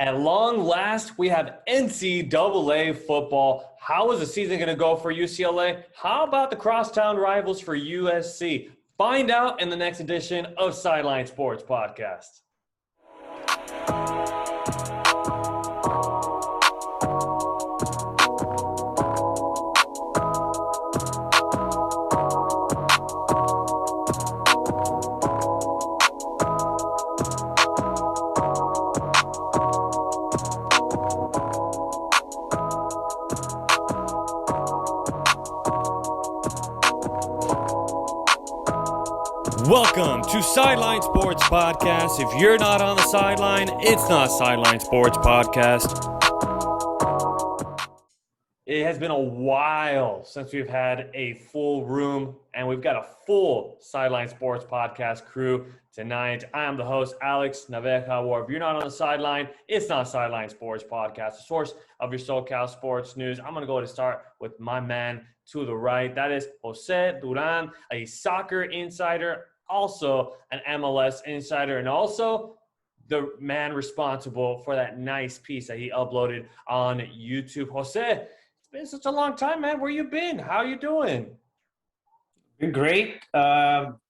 At long last, we have NCAA football. How is the season going to go for UCLA? How about the crosstown rivals for USC? Find out in the next edition of Sideline Sports Podcast. Welcome to Sideline Sports Podcast. If you're not on the sideline, it's not Sideline Sports Podcast. It has been a while since we've had a full room, and we've got a full Sideline Sports Podcast crew tonight. I am the host, Alex Naveja, or if you're not on the sideline, it's not Sideline Sports Podcast, the source of your SoCal sports news. I'm going to go ahead and start with my man to the right. That is Jose Duran, a soccer insider, also an MLS insider, and also the man responsible for that nice piece that he uploaded on YouTube. Jose, it's been such a long time, man. Where you been? How you doing? Been great.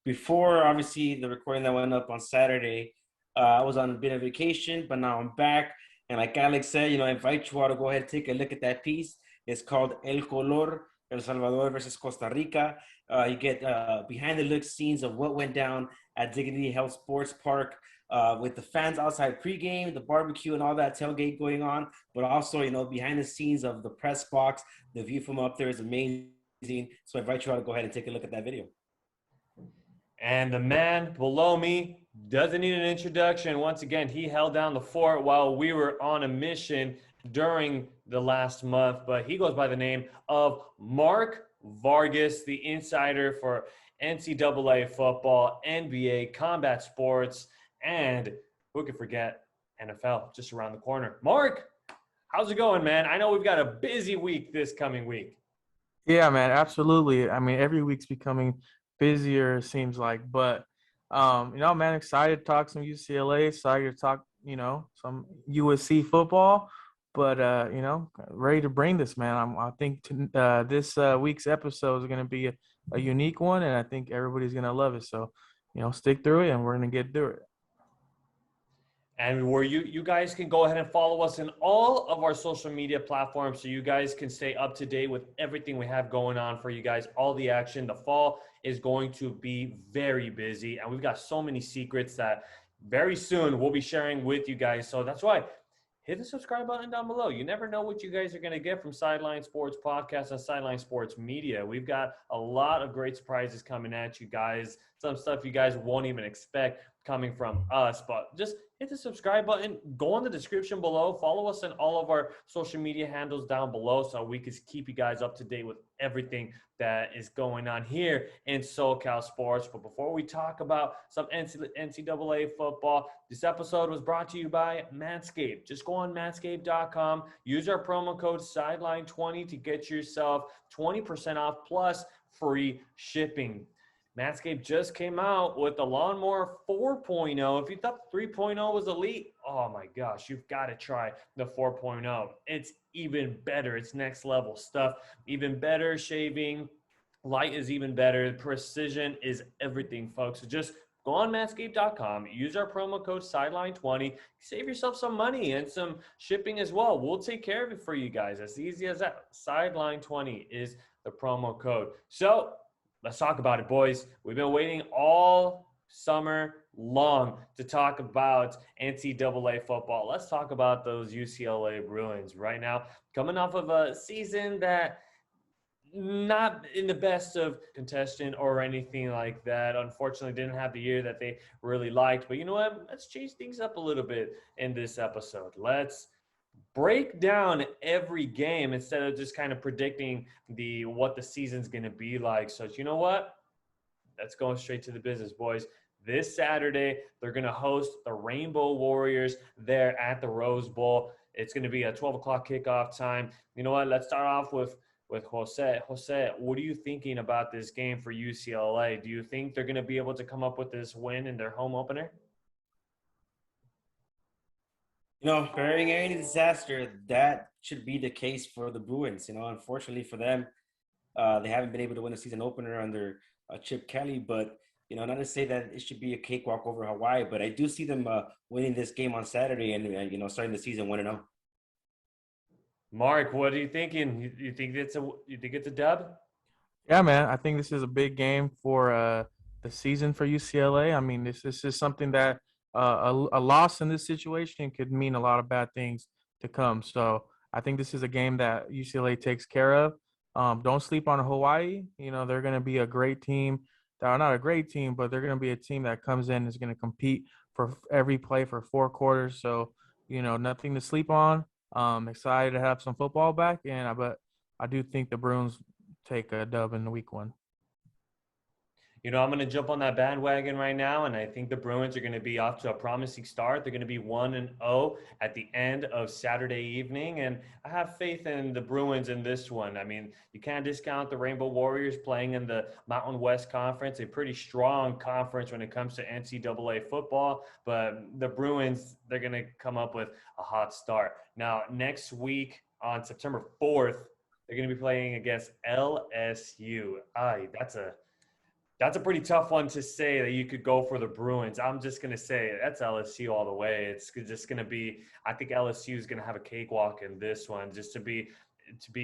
Before, obviously, the recording that went up on Saturday, I was on a bit of vacation, but now I'm back. And like Alex said, I invite you all to go ahead and take a look at that piece. It's called El Color, El Salvador versus Costa Rica. You get behind-the-look scenes of what went down at Dignity Health Sports Park with the fans outside pregame, the barbecue, and all that tailgate going on. But also, behind the scenes of the press box, the view from up there is amazing. So I invite you all to go ahead and take a look at that video. And the man below me doesn't need an introduction. Once again, he held down the fort while we were on a mission during the last month, but he goes by the name of Mark Vargas, the insider for NCAA football, NBA, combat sports, and who could forget NFL just around the corner. Mark, how's it going, man? I know we've got a busy week this coming week. Yeah, man, absolutely. I mean, every week's becoming busier, it seems like, but man, excited to talk some UCLA, excited to talk, some USC football. But, ready to bring this, man. I think this week's episode is going to be a unique one, and I think everybody's going to love it. So, stick through it, and we're going to get through it. And where you guys can go ahead and follow us in all of our social media platforms so you guys can stay up to date with everything we have going on for you guys, all the action. The fall is going to be very busy, and we've got so many secrets that very soon we'll be sharing with you guys. So that's why hit the subscribe button down below. You never know what you guys are going to get from Sideline Sports Podcast and Sideline Sports Media. We've got a lot of great surprises coming at you guys, some stuff you guys won't even expect coming from us. But just hit the subscribe button, go in the description below, follow us on all of our social media handles down below so we can keep you guys up to date with everything that is going on here in SoCal sports. But before we talk about some NCAA football, this episode was brought to you by Manscaped. Just go on manscaped.com, use our promo code Sideline20 to get yourself 20% off plus free shipping. Manscaped just came out with the Lawnmower 4.0. If you thought 3.0 was elite, oh my gosh, you've got to try the 4.0. It's even better. It's next level stuff. Even better shaving. Light is even better. Precision is everything, folks. So just go on manscaped.com, use our promo code Sideline20, save yourself some money and some shipping as well. We'll take care of it for you guys. As easy as that. Sideline20 is the promo code. So let's talk about it, boys. We've been waiting all summer long to talk about NCAA football. Let's talk about those UCLA Bruins right now. Coming off of a season that not in the best of contention or anything like that. Unfortunately, didn't have the year that they really liked. But you know what? Let's change things up a little bit in this episode. Let's break down every game instead of just kind of predicting what the season's going to be like. So you know what? Let's go straight to the business, boys. This Saturday, they're going to host the Rainbow Warriors there at the Rose Bowl. It's going to be a 12 o'clock kickoff time. You know what? Let's start off with Jose. Jose, what are you thinking about this game for UCLA? Do you think they're going to be able to come up with this win in their home opener? Barring any disaster, that should be the case for the Bruins. Unfortunately for them, they haven't been able to win a season opener under Chip Kelly, but not to say that it should be a cakewalk over Hawaii, but I do see them winning this game on Saturday and starting the season 1-0. Mark, what are you thinking? You think it's a dub? Yeah, man. I think this is a big game for the season for UCLA. I mean, this is something that a loss in this situation could mean a lot of bad things to come. So I think this is a game that UCLA takes care of. Don't sleep on Hawaii. They're going to be a great team. They're not a great team, but they're going to be a team that comes in is going to compete for every play for 4 quarters. So nothing to sleep on. Excited to have some football back, but I do think the Bruins take a dub in the week 1. I'm going to jump on that bandwagon right now, and I think the Bruins are going to be off to a promising start. They're going to be 1-0 at the end of Saturday evening, and I have faith in the Bruins in this one. I mean, you can't discount the Rainbow Warriors playing in the Mountain West Conference, a pretty strong conference when it comes to NCAA football, but the Bruins, they're going to come up with a hot start. Now, next week on September 4th, they're going to be playing against LSU. That's a pretty tough one to say that you could go for the Bruins. I'm just going to say that's LSU all the way. It's just going to be – I think LSU is going to have a cakewalk in this one just to be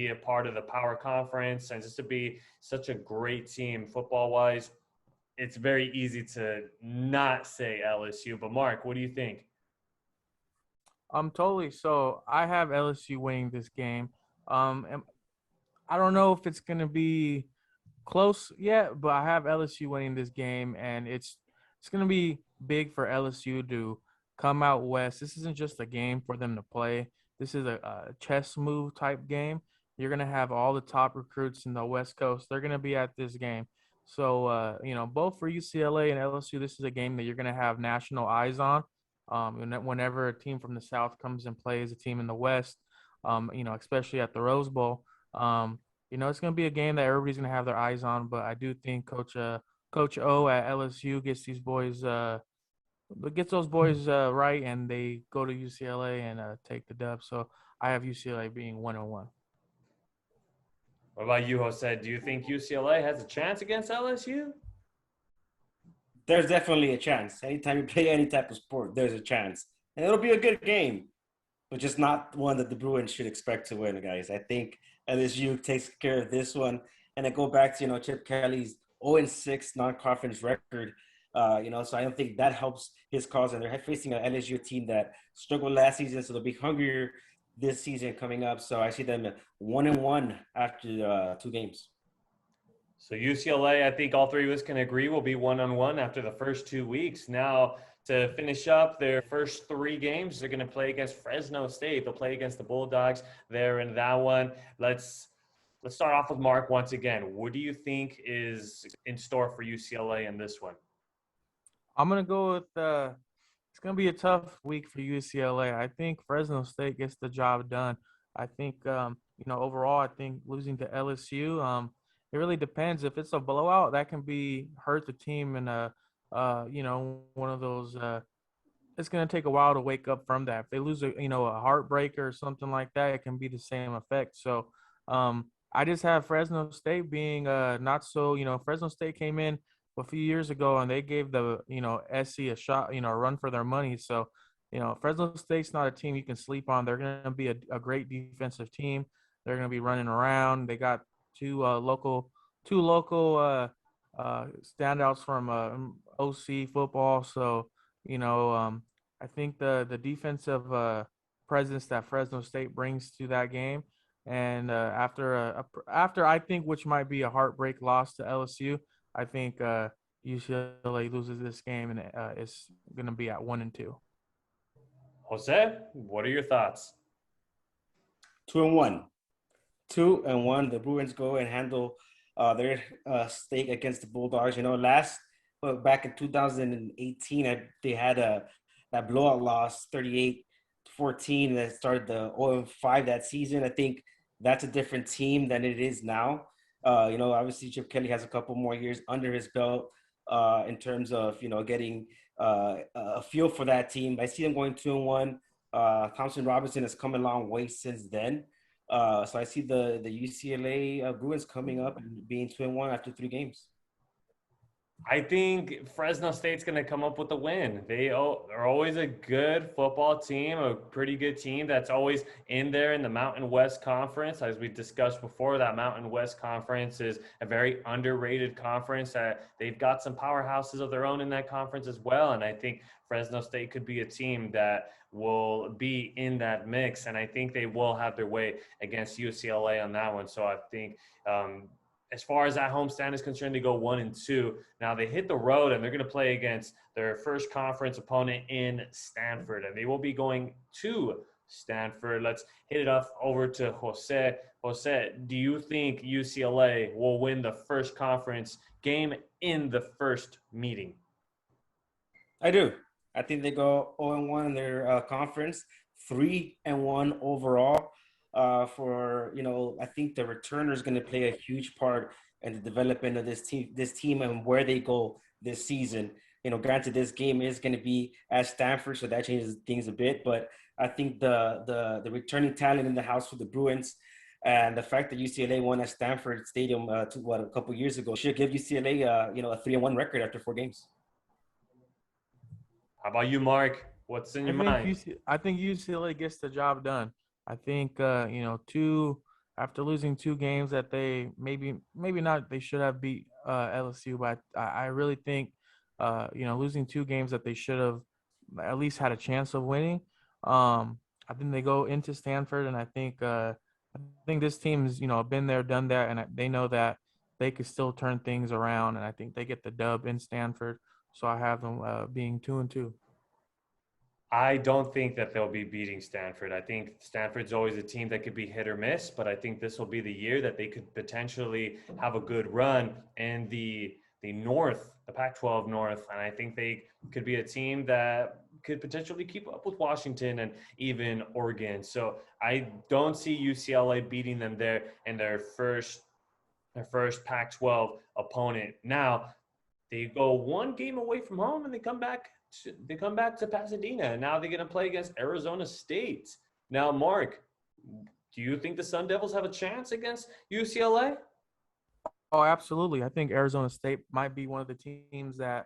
a part of the power conference and just to be such a great team football-wise. It's very easy to not say LSU. But, Mark, what do you think? Totally. So I have LSU winning this game. And I don't know if it's going to be – close yet, but I have LSU winning this game, and it's going to be big for LSU to come out west. This isn't just a game for them to play. This is a chess move type game. You're going to have all the top recruits in the West Coast. They're going to be at this game. So, both for UCLA and LSU, this is a game that you're going to have national eyes on. Whenever a team from the South comes and plays a team in the West, especially at the Rose Bowl, it's going to be a game that everybody's going to have their eyes on, but I do think Coach O at LSU gets those boys right, and they go to UCLA and take the dub. So I have UCLA being 1-1. What about you, Jose? Do you think UCLA has a chance against LSU? There's definitely a chance. Anytime you play any type of sport, there's a chance. And it'll be a good game, but just not one that the Bruins should expect to win, guys. I think LSU takes care of this one. And I go back to, Chip Kelly's 0-6 non-conference record. So I don't think that helps his cause. And they're facing an LSU team that struggled last season, so they'll be hungrier this season coming up. So I see them 1-1 after 2 games. So UCLA, I think all three of us can agree, will be 1-1 after the first 2 weeks. Now, to finish up their first 3 games, they're going to play against Fresno State. They'll play against the Bulldogs there in that one. Let's start off with Mark once again. What do you think is in store for UCLA in this one? I'm going to go with it's going to be a tough week for UCLA. I think Fresno State gets the job done. I think, overall, I think losing to LSU, it really depends. If it's a blowout, that can hurt the team in one of those. It's going to take a while to wake up from that. If they lose a heartbreaker or something like that, it can be the same effect. So I just have Fresno State being not so. Fresno State came in a few years ago and they gave the SC a shot, a run for their money. So Fresno State's not a team you can sleep on. They're going to be a great defensive team. They're going to be running around. They got two local standouts from OC football. So, I think the defensive presence that Fresno State brings to that game, and after I think which might be a heartbreak loss to LSU, I think UCLA loses this game and it's going to be at 1-2. Jose, what are your thoughts? 2-1. 2-1. The Bruins go and handle their stake against the Bulldogs. Back in 2018, they had that blowout loss, 38-14, that started the 0-5 that season. I think that's a different team than it is now. Obviously Chip Kelly has a couple more years under his belt in terms of, getting a feel for that team. I see them going 2-1. Thompson Robinson has come a long way since then. So I see the UCLA Bruins coming up and being 2-1 after 3 games. I think Fresno State's going to come up with a win. They are always a good football team, a pretty good team that's always in there in the Mountain West Conference. As we discussed before, that Mountain West Conference is a very underrated conference. They've got some powerhouses of their own in that conference as well. And I think Fresno State could be a team that will be in that mix. And I think they will have their way against UCLA on that one. So I think as far as that homestand is concerned, they go 1-2. Now they hit the road and they're going to play against their first conference opponent in Stanford, and they will be going to Stanford. Let's hit it off over to Jose. Jose, do you think UCLA will win the first conference game in the first meeting? I do. I think they go 0-1 in their conference, 3-1 overall. I think the returner is going to play a huge part in the development of this team and where they go this season. Granted, this game is going to be at Stanford, so that changes things a bit. But I think the returning talent in the house for the Bruins and the fact that UCLA won at Stanford Stadium a couple years ago should give UCLA a 3-1 record after 4 games. How about you, Mark? What's in your mind? I think UCLA gets the job done. I think after losing 2 games that they maybe not they should have beat LSU, but I really think losing 2 games that they should have at least had a chance of winning. I think they go into Stanford, and I think this team's been there, done that, and they know that they could still turn things around, and I think they get the dub in Stanford. So I have them being 2-2. I don't think that they'll be beating Stanford. I think Stanford's always a team that could be hit or miss, but I think this will be the year that they could potentially have a good run in the North, the Pac-12 North. And I think they could be a team that could potentially keep up with Washington and even Oregon. So I don't see UCLA beating them there in their first Pac-12 opponent. Now, they go 1 game away from home and they come back to Pasadena, and now they're going to play against Arizona State. Now, Mark, do you think the Sun Devils have a chance against UCLA? Oh, absolutely. I think Arizona State might be one of the teams that,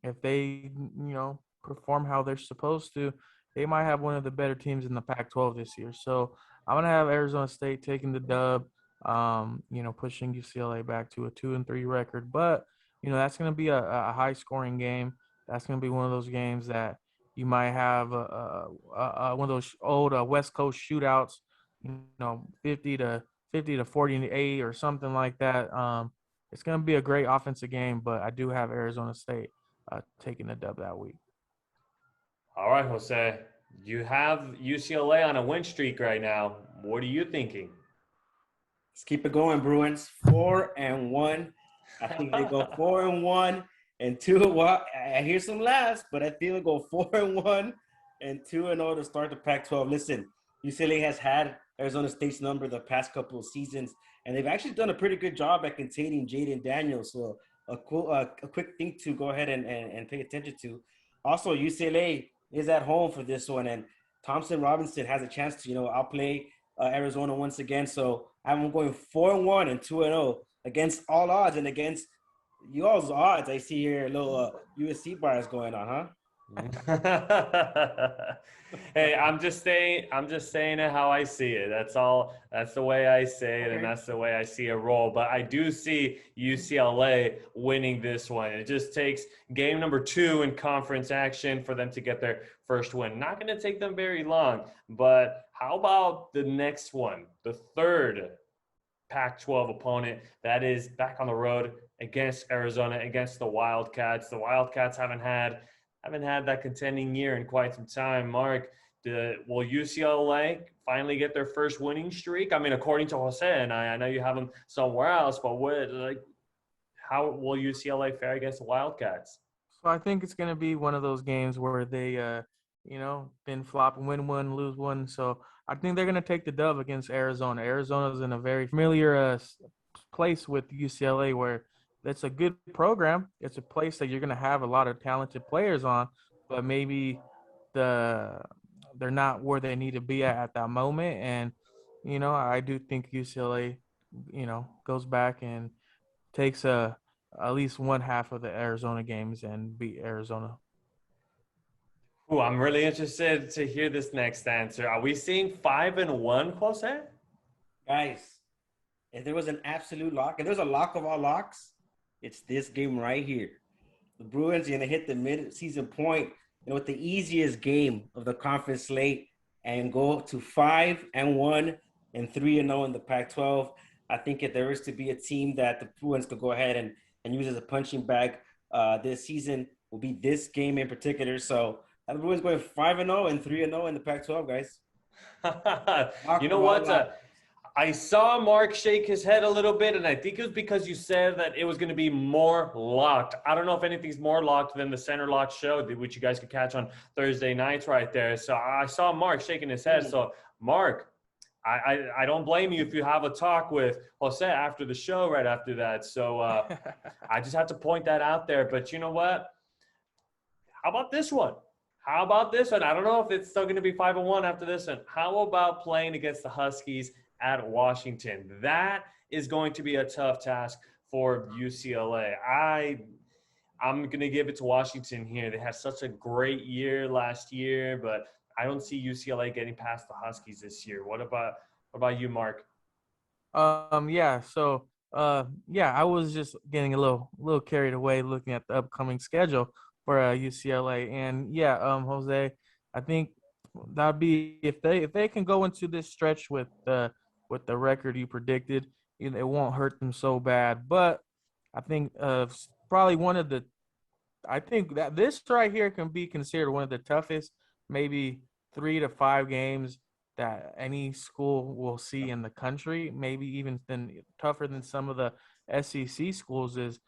if they, perform how they're supposed to, they might have one of the better teams in the Pac-12 this year. So I'm going to have Arizona State taking the dub, pushing UCLA back to a 2-3 record. But, that's going to be a high-scoring game. That's going to be one of those games that you might have one of those old West Coast shootouts, 50 to 48 or something like that. It's going to be a great offensive game, but I do have Arizona State taking the dub that week. All right, Jose. You have UCLA on a win streak right now. What are you thinking? Let's keep it going, Bruins. 4-1. I think they go 4-1. And 2, I hear some laughs, but I think they'll go 4-1 and 2-0 to start the Pac-12. Listen, UCLA has had Arizona State's number the past couple of seasons, and they've actually done a pretty good job at containing Jaden Daniels. So a quick thing to go ahead and pay attention to. Also, UCLA is at home for this one, and Thompson Robinson has a chance to outplay Arizona once again. So I'm going 4-1 and 2-0 against all odds and against y'all's odds. I see here a little USC bias going on, huh? Hey, I'm just saying it how I see it. That's all. That's the way I say it, and that's the way I see it roll. But I do see UCLA winning this one. It just takes game number 2 in conference action for them to get their first win. Not going to take them very long. But how about the next one, the third Pac-12 opponent that is back on the road against Arizona, against the Wildcats? The Wildcats haven't had that contending year in quite some time. Mark, will UCLA finally get their first winning streak? I mean, according to Jose, and I know you have them somewhere else, but how will UCLA fare against the Wildcats? So I think it's going to be one of those games where they, been flop and win one, lose one. So I think they're going to take the dub against Arizona. Arizona's in a very familiar place with UCLA where it's a good program. It's a place that you're going to have a lot of talented players on, but maybe the they're not where they need to be at that moment. And, I do think UCLA, goes back and takes at least one half of the Arizona games and beat Arizona. Ooh, I'm really interested to hear this next answer. Are we seeing 5-1, Jose? Guys, if there was an absolute lock, if there's a lock of all locks, it's this game right here. The Bruins are going to hit the mid-season point, with the easiest game of the conference slate and go to 5-1 and 3-0 in the Pac-12. I think if there is to be a team that the Bruins could go ahead and use as a punching bag this season, will be this game in particular. So the Bruins going 5-0 and 3-0 in the Pac-12, guys. You know what? I saw Mark shake his head a little bit, and I think it was because you said that it was going to be more locked. I don't know if anything's more locked than the Center Lock show, which you guys could catch on Thursday nights right there. So I saw Mark shaking his head. So, Mark, I don't blame you if you have a talk with Jose after the show right after that. So I just had to point that out there. But you know what? How about this one? I don't know if it's still going to be 5-1 after this one. How about playing against the Huskies at Washington? That is going to be a tough task for UCLA. I'm going to give it to Washington here. They had such a great year last year, but I don't see UCLA getting past the Huskies this year. What about you, Mark? Yeah. So, I was just getting a little carried away looking at the upcoming schedule for UCLA, and Jose, I think that'd be if they can go into this stretch with the record you predicted, it won't hurt them so bad. But I think probably I think that this right here can be considered one of the toughest, maybe 3 to 5 games that any school will see in the country. Maybe even tougher than some of the SEC schools is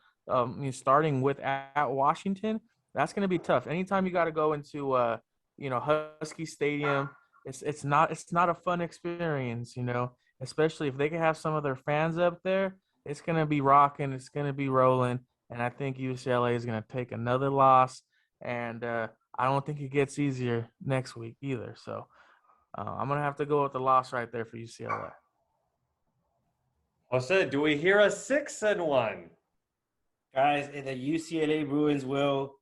starting with at Washington. That's going to be tough. Anytime you got to go into Husky Stadium, it's not a fun experience, especially if they can have some of their fans up there. It's going to be rocking, it's going to be rolling, and I think UCLA is going to take another loss, and I don't think it gets easier next week either. So I'm going to have to go with the loss right there for UCLA. Jose, do we hear a 6-1? Guys, the UCLA Bruins will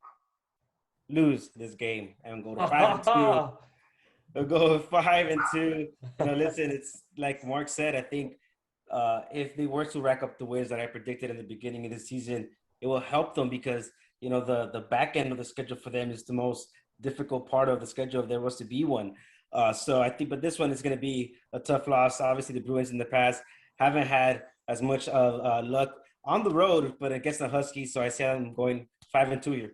lose this game and go to 5-2. They'll go 5-2. Listen, it's like Mark said. I think if they were to rack up the wins that I predicted in the beginning of the season, it will help them because the back end of the schedule for them is the most difficult part of the schedule if there was to be one. So I think, but this one is going to be a tough loss. Obviously, the Bruins in the past haven't had as much luck on the road, but against the Huskies, so I see them going 5-2 here.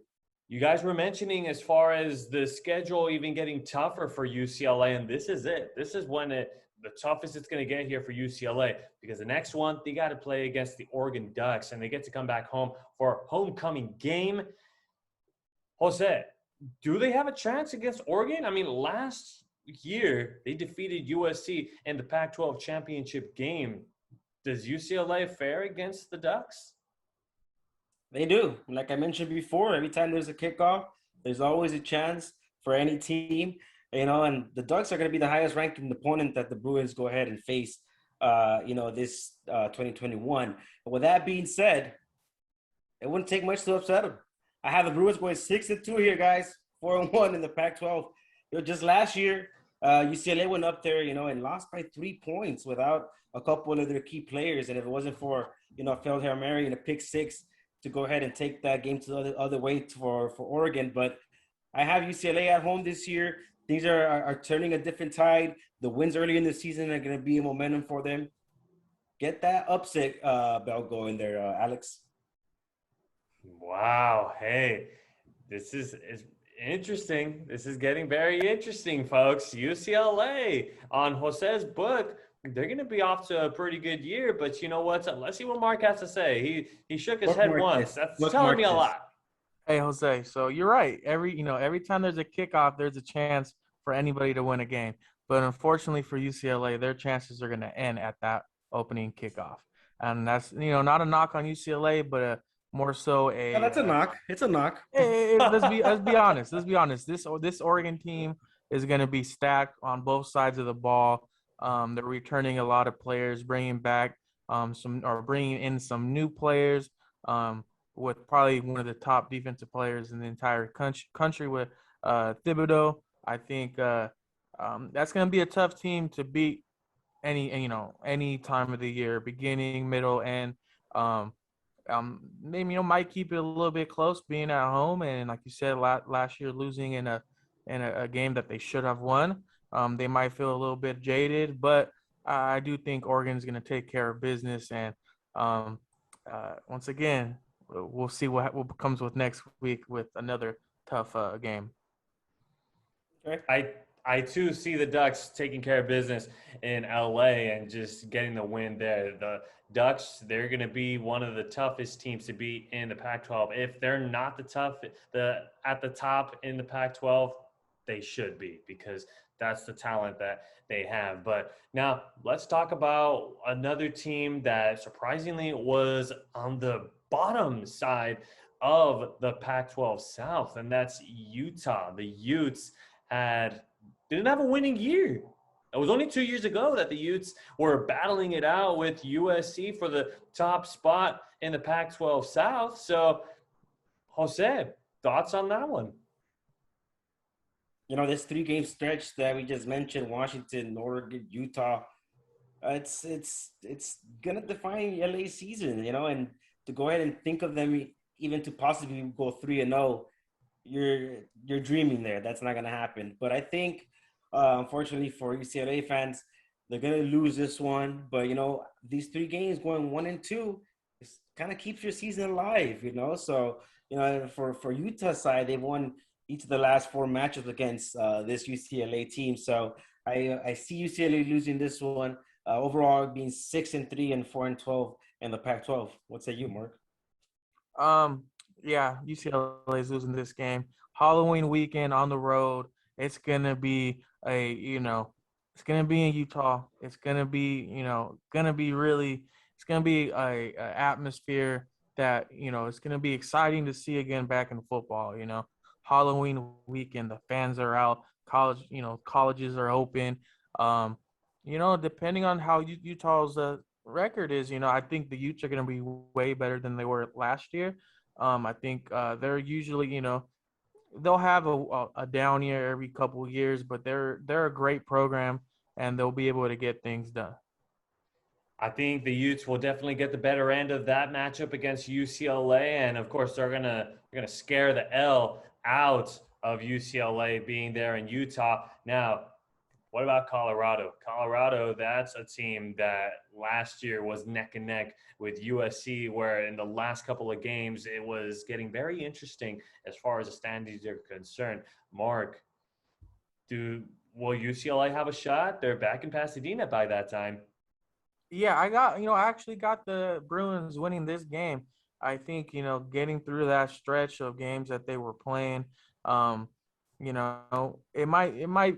You guys were mentioning as far as the schedule even getting tougher for UCLA, and this is it. This is when the toughest it's going to get here for UCLA because the next one, they got to play against the Oregon Ducks, and they get to come back home for a homecoming game. Jose, do they have a chance against Oregon? I mean, last year, they defeated USC in the Pac-12 championship game. Does UCLA fare against the Ducks? They do. Like I mentioned before, every time there's a kickoff, there's always a chance for any team, and the Ducks are going to be the highest ranking opponent that the Bruins go ahead and face, this 2021. But with that being said, it wouldn't take much to upset them. I have the Bruins going 6-2 here, guys, 4-1 in the Pac-12. Just last year, UCLA went up there, and lost by 3 points without a couple of their key players. And if it wasn't for, a failed Hail Mary and a pick six to go ahead and take that game to the other way for Oregon. But I have UCLA at home this year. Things are turning a different tide. The wins early in the season are going to be a momentum for them. Get that upset bell going there, Alex. Wow. Hey, this is interesting. This is getting very interesting, folks. UCLA on Jose's book, they're going to be off to a pretty good year, but you know what? Let's see what Mark has to say. He shook his head once. That's telling me a lot. Hey, Jose, so you're right. Every time there's a kickoff, there's a chance for anybody to win a game. But unfortunately for UCLA, their chances are going to end at that opening kickoff. And that's, not a knock on UCLA, but more so that's a knock. It's a knock. Hey, let's be honest. This Oregon team, is going to be stacked on both sides of the ball. They're returning a lot of players, bringing back bringing in some new players. With probably one of the top defensive players in the entire country with Thibodeau. I think that's going to be a tough team to beat any time of the year, beginning, middle, and maybe might keep it a little bit close being at home. And like you said, last year losing in a game that they should have won, they might feel a little bit jaded, but I do think Oregon's going to take care of business. And once again, we'll see what comes with next week with another tough game. I too see the Ducks taking care of business in LA and just getting the win there. The Ducks, they're going to be one of the toughest teams to beat in the Pac-12. If they're not at the top in the Pac-12, they should be, because that's the talent that they have. But now let's talk about another team that surprisingly was on the bottom side of the Pac-12 South, and that's Utah. The Utes didn't have a winning year. It was only 2 years ago that the Utes were battling it out with USC for the top spot in the Pac-12 South. So, Jose, thoughts on that one? This 3-game stretch that we just mentioned, Washington, Oregon, Utah, it's gonna define LA's season, and to go ahead and think of them even to possibly go 3-0, you're dreaming there. That's not gonna happen. But I think, unfortunately for UCLA fans, they're gonna lose this one. But these 3 games going 1-2, it kind of keeps your season alive. So for Utah's side, they've won each of the last 4 matches against this UCLA team. So I see UCLA losing this one. Overall, being 6-3 and 4-12 in the Pac-12. What say you, Mark? Yeah, UCLA is losing this game. Halloween weekend on the road. It's gonna be it's gonna be in Utah. It's gonna be, it's gonna be a atmosphere that it's gonna be exciting to see again back in football. Halloween weekend, the fans are out. Colleges are open. Depending on how Utah's record is, I think the Utes are going to be way better than they were last year. I think they're usually, they'll have a down year every couple of years, but they're a great program and they'll be able to get things done. I think the Utes will definitely get the better end of that matchup against UCLA, and of course they're gonna scare the L out of UCLA being there in Utah. Now, what about Colorado? Colorado, that's a team that last year was neck and neck with USC, where in the last couple of games it was getting very interesting as far as the standings are concerned. Mark, will UCLA have a shot? They're back in Pasadena by that time. Yeah, I actually got the Bruins winning this game. I think, getting through that stretch of games that they were playing, it might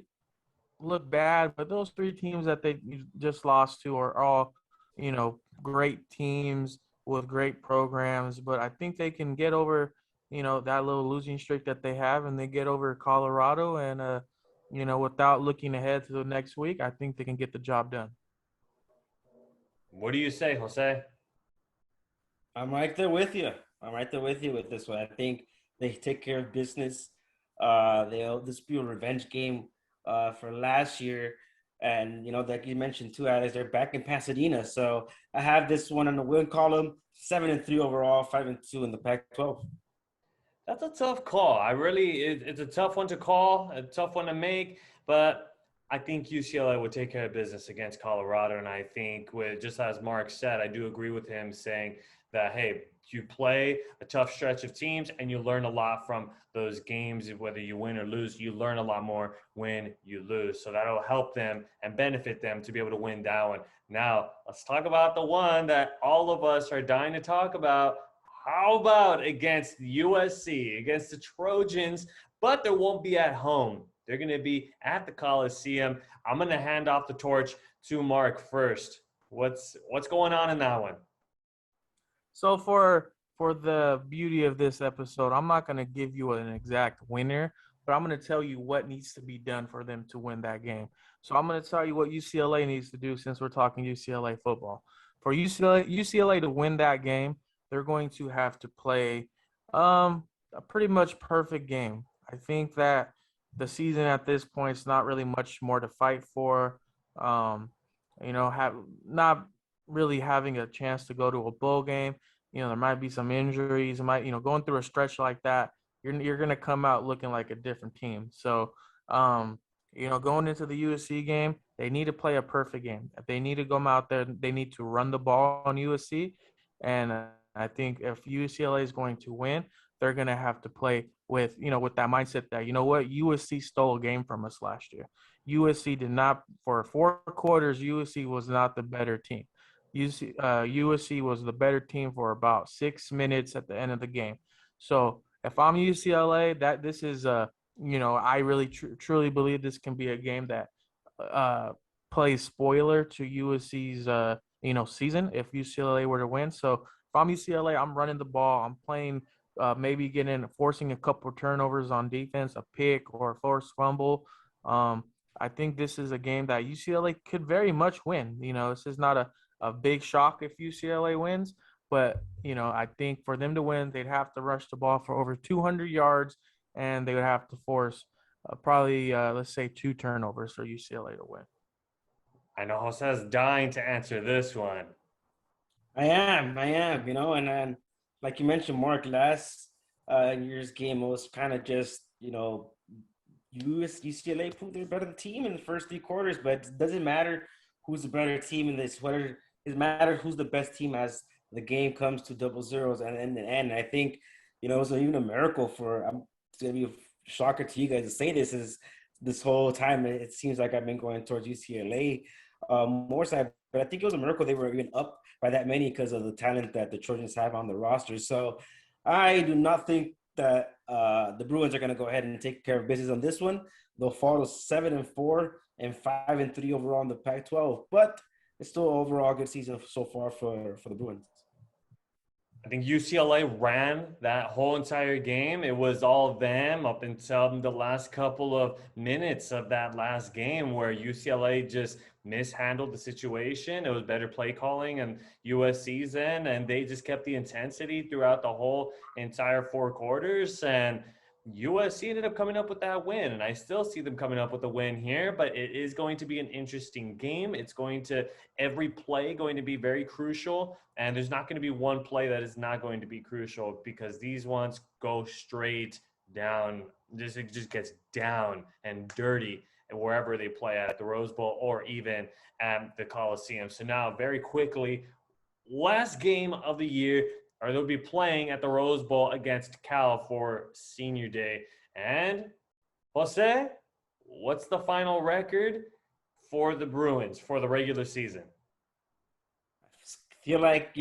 look bad, but those 3 teams that they just lost to are all, great teams with great programs. But I think they can get over, that little losing streak that they have, and they get over Colorado. And, without looking ahead to the next week, I think they can get the job done. What do you say, Jose? I'm right there with you. With this one. I think they take care of business. This will be a revenge game for last year. And, like you mentioned too, Alex, they're back in Pasadena. So I have this one on the win column, 7-3 overall, 5-2 in the Pac-12. That's a tough call. It's a tough one to call, a tough one to make, but I think UCLA would take care of business against Colorado. And I think, just as Mark said, I do agree with him saying that, hey, you play a tough stretch of teams and you learn a lot from those games. Whether you win or lose, you learn a lot more when you lose. So that'll help them and benefit them to be able to win that one. Now, let's talk about the one that all of us are dying to talk about. How about against USC, against the Trojans, but they won't be at home. They're going to be at the Coliseum. I'm going to hand off the torch to Mark first. What's going on in that one? So for the beauty of this episode, I'm not going to give you an exact winner, but I'm going to tell you what needs to be done for them to win that game. So I'm going to tell you what UCLA needs to do since we're talking UCLA football. For UCLA to win that game, they're going to have to play a pretty much perfect game. I think that the season at this point is not really much more to fight for. Have not really having a chance to go to a bowl game. There might be some injuries. Going through a stretch like that, you're gonna come out looking like a different team. So, going into the USC game, they need to play a perfect game. They need to go out there. They need to run the ball on USC, and I think if UCLA is going to win, they're gonna have to play with that mindset that USC stole a game from us last year. USC did not for 4 quarters. USC was not the better team. USC was the better team for about 6 minutes at the end of the game. So if I'm UCLA, that this is I really truly believe this can be a game that plays spoiler to USC's season if UCLA were to win. So if I'm UCLA, I'm running the ball. I'm playing maybe forcing a couple of turnovers on defense, a pick or a forced fumble. I think this is a game that UCLA could very much win. This is not a big shock if UCLA wins, but I think for them to win, they'd have to rush the ball for over 200 yards, and they would have to force probably let's say 2 turnovers for UCLA to win. I know Jose's dying to answer this one. I am, and then like you mentioned, Mark, last year's game was kind of just, UCLA proved they're a better team in the first 3 quarters, but it doesn't matter who's the better team in this. It matters who's the best team as the game comes to double zeros and in the end. I think, it was even a miracle it's going to be a shocker to you guys to say this whole time. It seems like I've been going towards UCLA more side, but I think it was a miracle they were even up by that many because of the talent that the Trojans have on the roster. So I do not think that the Bruins are going to go ahead and take care of business on this one. They'll fall to 7-4 and 5-3 overall in the Pac-12, but it's still overall a good season so far for the Bruins. I think UCLA ran that whole entire game. It was all them up until the last couple of minutes of that last game where UCLA just mishandled the situation. It was better play calling and USC's end, and they just kept the intensity throughout the whole entire 4 quarters. And USC ended up coming up with that win, and I still see them coming up with a win here, but it is going to be an interesting game. It's every play going to be very crucial, and there's not going to be one play that is not going to be crucial because these ones go straight down. It just gets down and dirty wherever they play at the Rose Bowl or even at the Coliseum. So now very quickly, last game of the year, or they'll be playing at the Rose Bowl against Cal for Senior Day. And, Jose, what's the final record for the Bruins for the regular season? I feel like,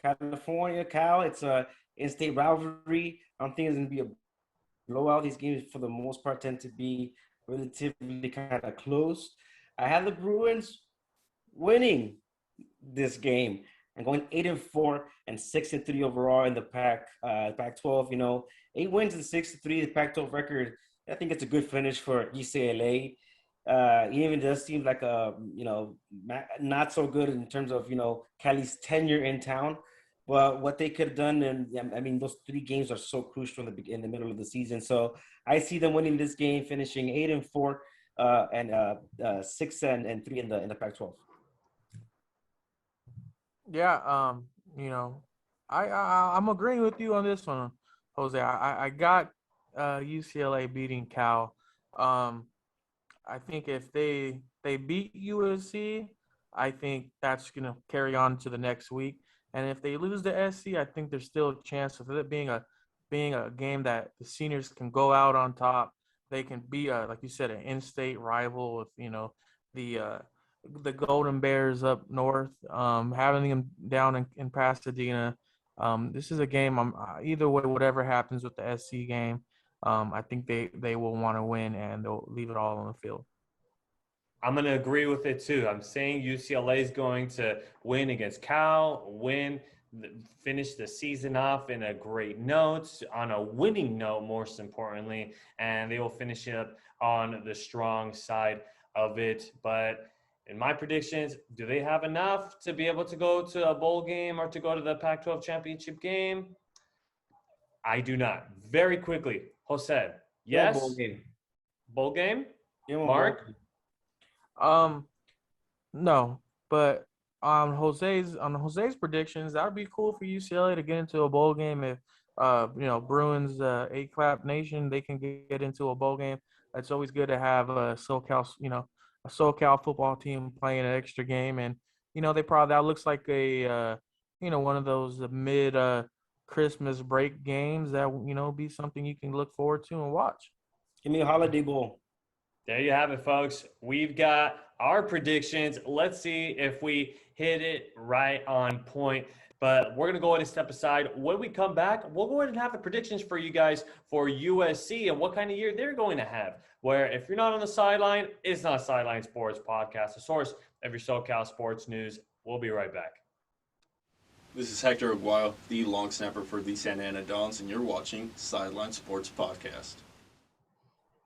California, Cal, it's a in-state rivalry. I don't think it's going to be a blowout. These games, for the most part, tend to be relatively kind of close. I have the Bruins winning this game and going 8-4 and 6-3 overall in the Pac-12. 8 wins and 6-3, the Pac-12 record. I think it's a good finish for UCLA. Even does seem like not so good in terms of Cali's tenure in town, but what they could have done, and those 3 games are so crucial in the middle of the season. So I see them winning this game, finishing 8-4 and 6-3 in the Pac-12. Yeah, I'm agreeing with you on this one, Jose. I got UCLA beating Cal. I think if they beat USC, I think that's gonna carry on to the next week. And if they lose to SC, I think there's still a chance of it being a game that the seniors can go out on top. They can be like you said, an in-state rival with the Golden Bears up north, having them down in Pasadena. This is a game. Either way, whatever happens with the SC game, I think they will want to win and they'll leave it all on the field. I'm going to agree with it too. I'm saying UCLA is going to win against Cal, win finish the season off in a great note, on a winning note, most importantly, and they will finish it up on the strong side of it. But in my predictions, do they have enough to be able to go to a bowl game or to go to the Pac-12 championship game? I do not. Very quickly, Jose, Yeah, bowl yes? game. Bowl game? Yeah, bowl Mark? game. No, but on Jose's predictions, that would be cool for UCLA to get into a bowl game if Bruins eight clap nation they can get into a bowl game. It's always good to have a SoCal football team playing an extra game, and they probably that looks like a one of those mid Christmas break games that be something you can look forward to and watch. Give me a holiday bowl. There you have it, folks. We've got our predictions. Let's see if we hit it right on point. But we're going to go ahead and step aside. When we come back, we'll go ahead and have the predictions for you guys for USC and what kind of year they're going to have. Where if you're not on the sideline, it's not Sideline Sports Podcast, the source of your SoCal sports news. We'll be right back. This is Hector Aguayo, the long snapper for the Santa Ana Dons, and you're watching Sideline Sports Podcast.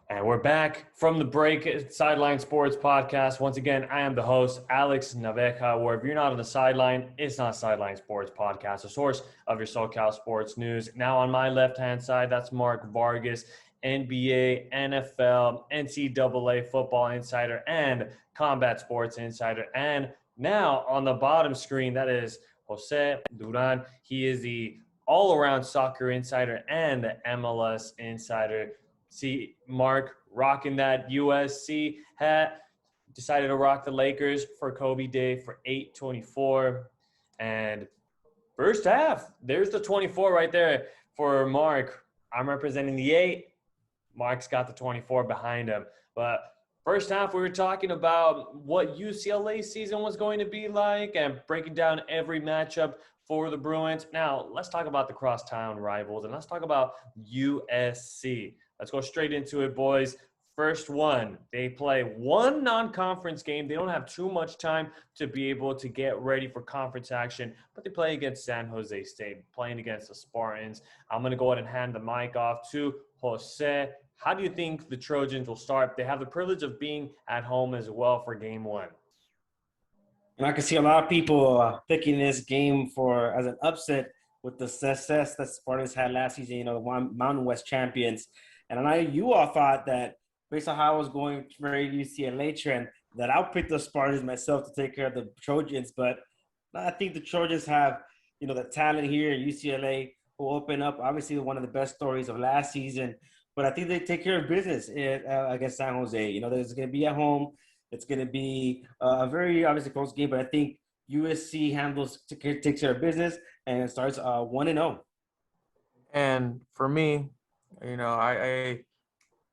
And we're back from the break, Sideline Sports Podcast. Once again, I am the host, Alex Naveja, where if you're not on the sideline, it's not Sideline Sports Podcast, the source of your SoCal sports news. Now on my left-hand side, that's Mark Vargas, NBA, NFL, NCAA football insider, and combat sports insider. And now on the bottom screen, that is Jose Duran. He is the all-around soccer insider and the MLS insider. See Mark rocking that USC hat. Decided to rock the Lakers for Kobe Day for 8/24. And first half, there's the 24 right there for Mark. I'm representing the 8. Mark's got the 24 behind him. But first half, we were talking about what UCLA season was going to be like and breaking down every matchup for the Bruins. Now, let's talk about the crosstown rivals, and let's talk about USC. Let's go straight into it, boys. First one, they play one non-conference game. They don't have too much time to be able to get ready for conference action, but they play against San Jose State, playing against the Spartans. I'm going to go ahead and hand the mic off to Jose. How do you think the Trojans will start? They have the privilege of being at home as well for game one. And I can see a lot of people picking this game as an upset with the success that Spartans had last season, the Mountain West champions. And I know you all thought that based on how I was going for a UCLA trend, that I'll pick the Spartans myself to take care of the Trojans. But I think the Trojans have, the talent here. UCLA will open up, obviously, one of the best stories of last season. But I think they take care of business against San Jose. There's going to be at home. It's going to be a very, obviously, close game. But I think USC takes care of business and starts 1-0. And for me, I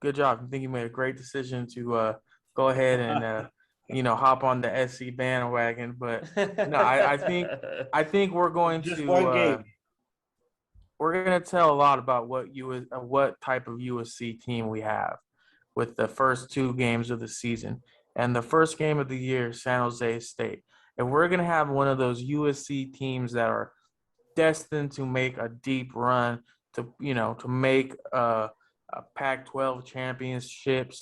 good job. I think you made a great decision to go ahead and hop on the SC bandwagon. But no, I think we're going Just to one game. We're going to tell a lot about what type of USC team we have with the first 2 games of the season. And the first game of the year, San Jose State. If we're going to have one of those USC teams that are destined to make a deep run to make a Pac-12 championship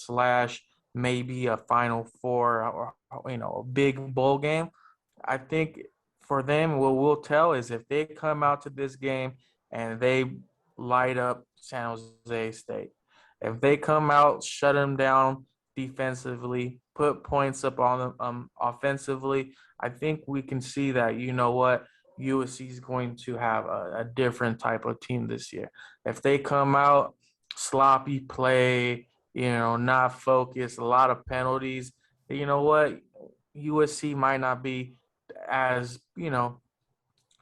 / maybe a Final Four or a big bowl game, I think for them what we'll tell is if they come out to this game and they light up San Jose State, if they come out, shut them down defensively, put points up on them offensively, I think we can see that, USC is going to have a different type of team this year. If they come out, sloppy play, not focused, a lot of penalties, USC might not be as,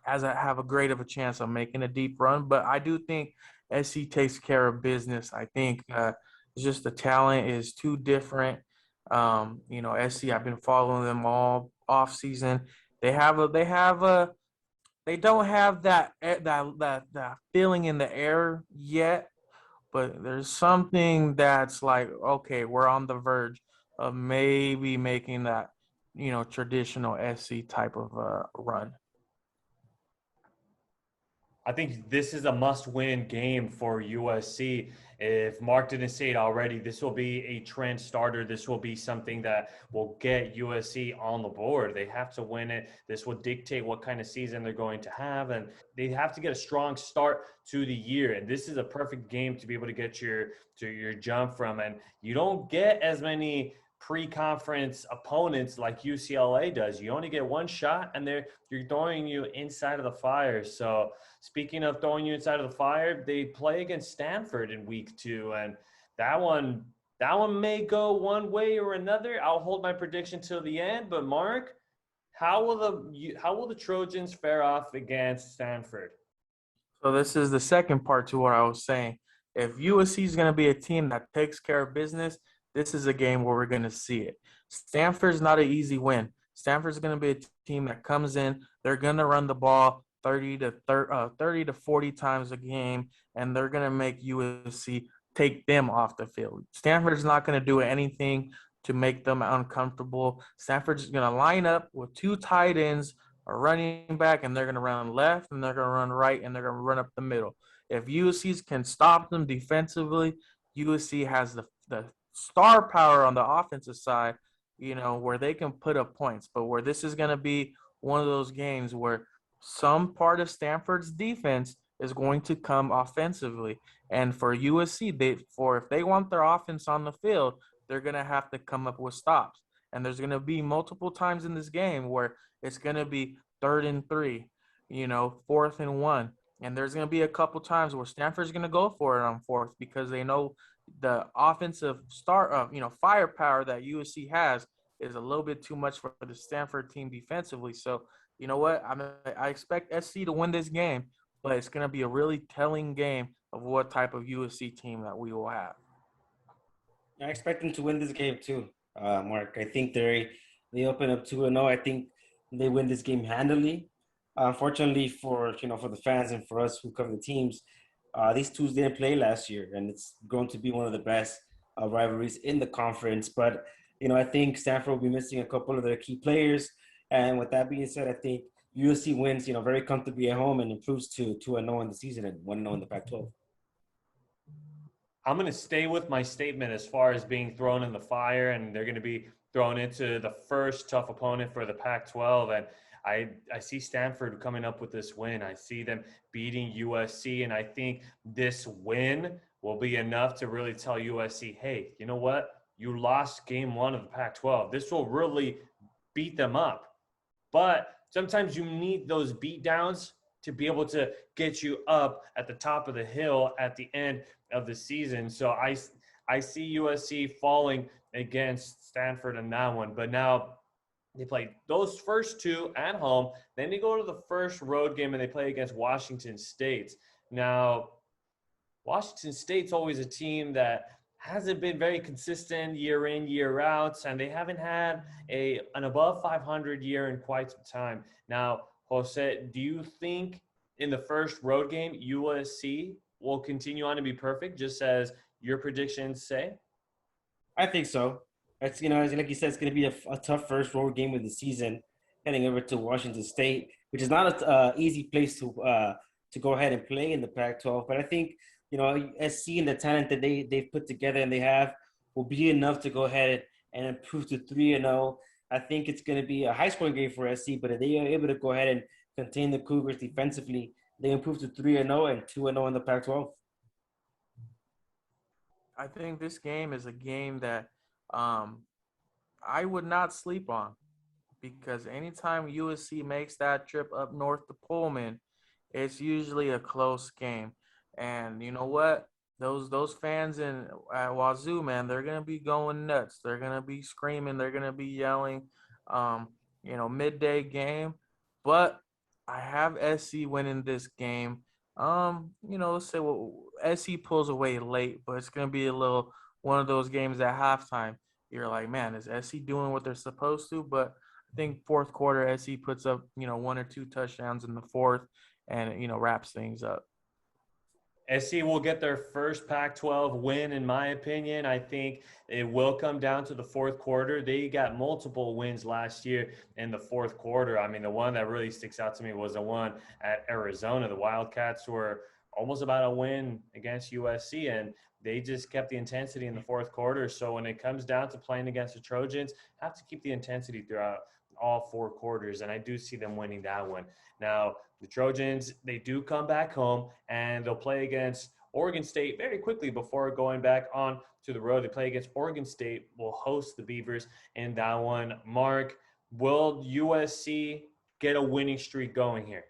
have a great of a chance of making a deep run. But I do think SC takes care of business. I think just the talent is too different. SC, I've been following them all off season. They don't have that feeling in the air yet, but there's something that's like, okay, we're on the verge of maybe making that, traditional SC type of run. I think this is a must-win game for USC. If Mark didn't say it already, this will be a trend starter. This will be something that will get USC on the board. They have to win it. This will dictate what kind of season they're going to have, and they have to get a strong start to the year. And this is a perfect game to be able to get your jump from. And you don't get as many pre-conference opponents like UCLA does. You only get one shot, and you're throwing you inside of the fire. So speaking of throwing you inside of the fire, they play against Stanford in week 2, and that one may go one way or another. I'll hold my prediction till the end. But Mark, how will the Trojans fare off against Stanford? So this is the second part to what I was saying. If USC is going to be a team that takes care of business, this is a game where we're going to see it. Stanford's not an easy win. Stanford's going to be a team that comes in. They're going to run the ball 30 to 40 times a game, and they're going to make USC take them off the field. Stanford's not going to do anything to make them uncomfortable. Stanford's going to line up with 2 tight ends, a running back, and they're going to run left, and they're going to run right, and they're going to run up the middle. If USC can stop them defensively, USC has the star power on the offensive side, where they can put up points. But where this is going to be one of those games where some part of Stanford's defense is going to come offensively. And for USC, if they want their offense on the field, they're going to have to come up with stops. And there's going to be multiple times in this game where it's going to be 3rd and 3, 4th and 1. And there's going to be a couple times where Stanford's going to go for it on 4th because they know the offensive firepower that USC has is a little bit too much for the Stanford team defensively. So, you know what? I expect SC to win this game, but it's going to be a really telling game of what type of USC team that we will have. I expect them to win this game too, Mark. I think they open up 2-0. I think they win this game handily. Unfortunately for the fans and for us who cover the teams, these two didn't play last year, and it's going to be one of the best rivalries in the conference. But I think Stanford will be missing a couple of their key players. And with that being said, I think USC wins, very comfortably at home and improves to 2-0 in the season and 1-0 in the Pac-12. I'm going to stay with my statement as far as being thrown in the fire, and they're going to be thrown into the first tough opponent for the Pac-12. And I see Stanford coming up with this win. I see them beating USC, and I think this win will be enough to really tell USC, hey, you know what? You lost game 1 of the Pac-12. This will really beat them up. But sometimes you need those beatdowns to be able to get you up at the top of the hill at the end of the season. So I see USC falling against Stanford in that one. But now they play those first 2 at home. Then they go to the first road game and they play against Washington State. Now, Washington State's always a team that hasn't been very consistent year in, year out, and they haven't had an above 500 year in quite some time. Now, Jose, do you think in the first road game USC will continue on to be perfect, just as your predictions say? I think so. It's like you said, it's going to be a tough first road game of the season, heading over to Washington State, which is not an easy place to go ahead and play in the Pac-12. But I think SC and the talent that they've put together and they have will be enough to go ahead and improve to 3-0. I think it's going to be a high-scoring game for SC, but if they are able to go ahead and contain the Cougars defensively, they improve to 3-0 and 2-0 in the Pac-12. I think this game is a game that I would not sleep on, because anytime USC makes that trip up north to Pullman, it's usually a close game. And you know what? Those fans at Wazoo, man, they're gonna be going nuts. They're gonna be screaming. They're gonna be yelling. Midday game, but I have SC winning this game. Let's say SC pulls away late, but it's gonna be a little one of those games at halftime. You're like, man, is SC doing what they're supposed to? But I think fourth quarter, SC puts up 1 or 2 touchdowns in the fourth, and wraps things up. SC will get their first Pac-12 win, in my opinion. I think it will come down to the fourth quarter. They got multiple wins last year in the fourth quarter. I mean, the one that really sticks out to me was the one at Arizona. The Wildcats were almost about a win against USC, and they just kept the intensity in the fourth quarter. So when it comes down to playing against the Trojans, have to keep the intensity throughout all four quarters, and I do see them winning that one. Now, the Trojans, they do come back home, and they'll play against Oregon State very quickly before going back on to the road. They play against Oregon State. Will host the Beavers in that one. Mark, will USC get a winning streak going here?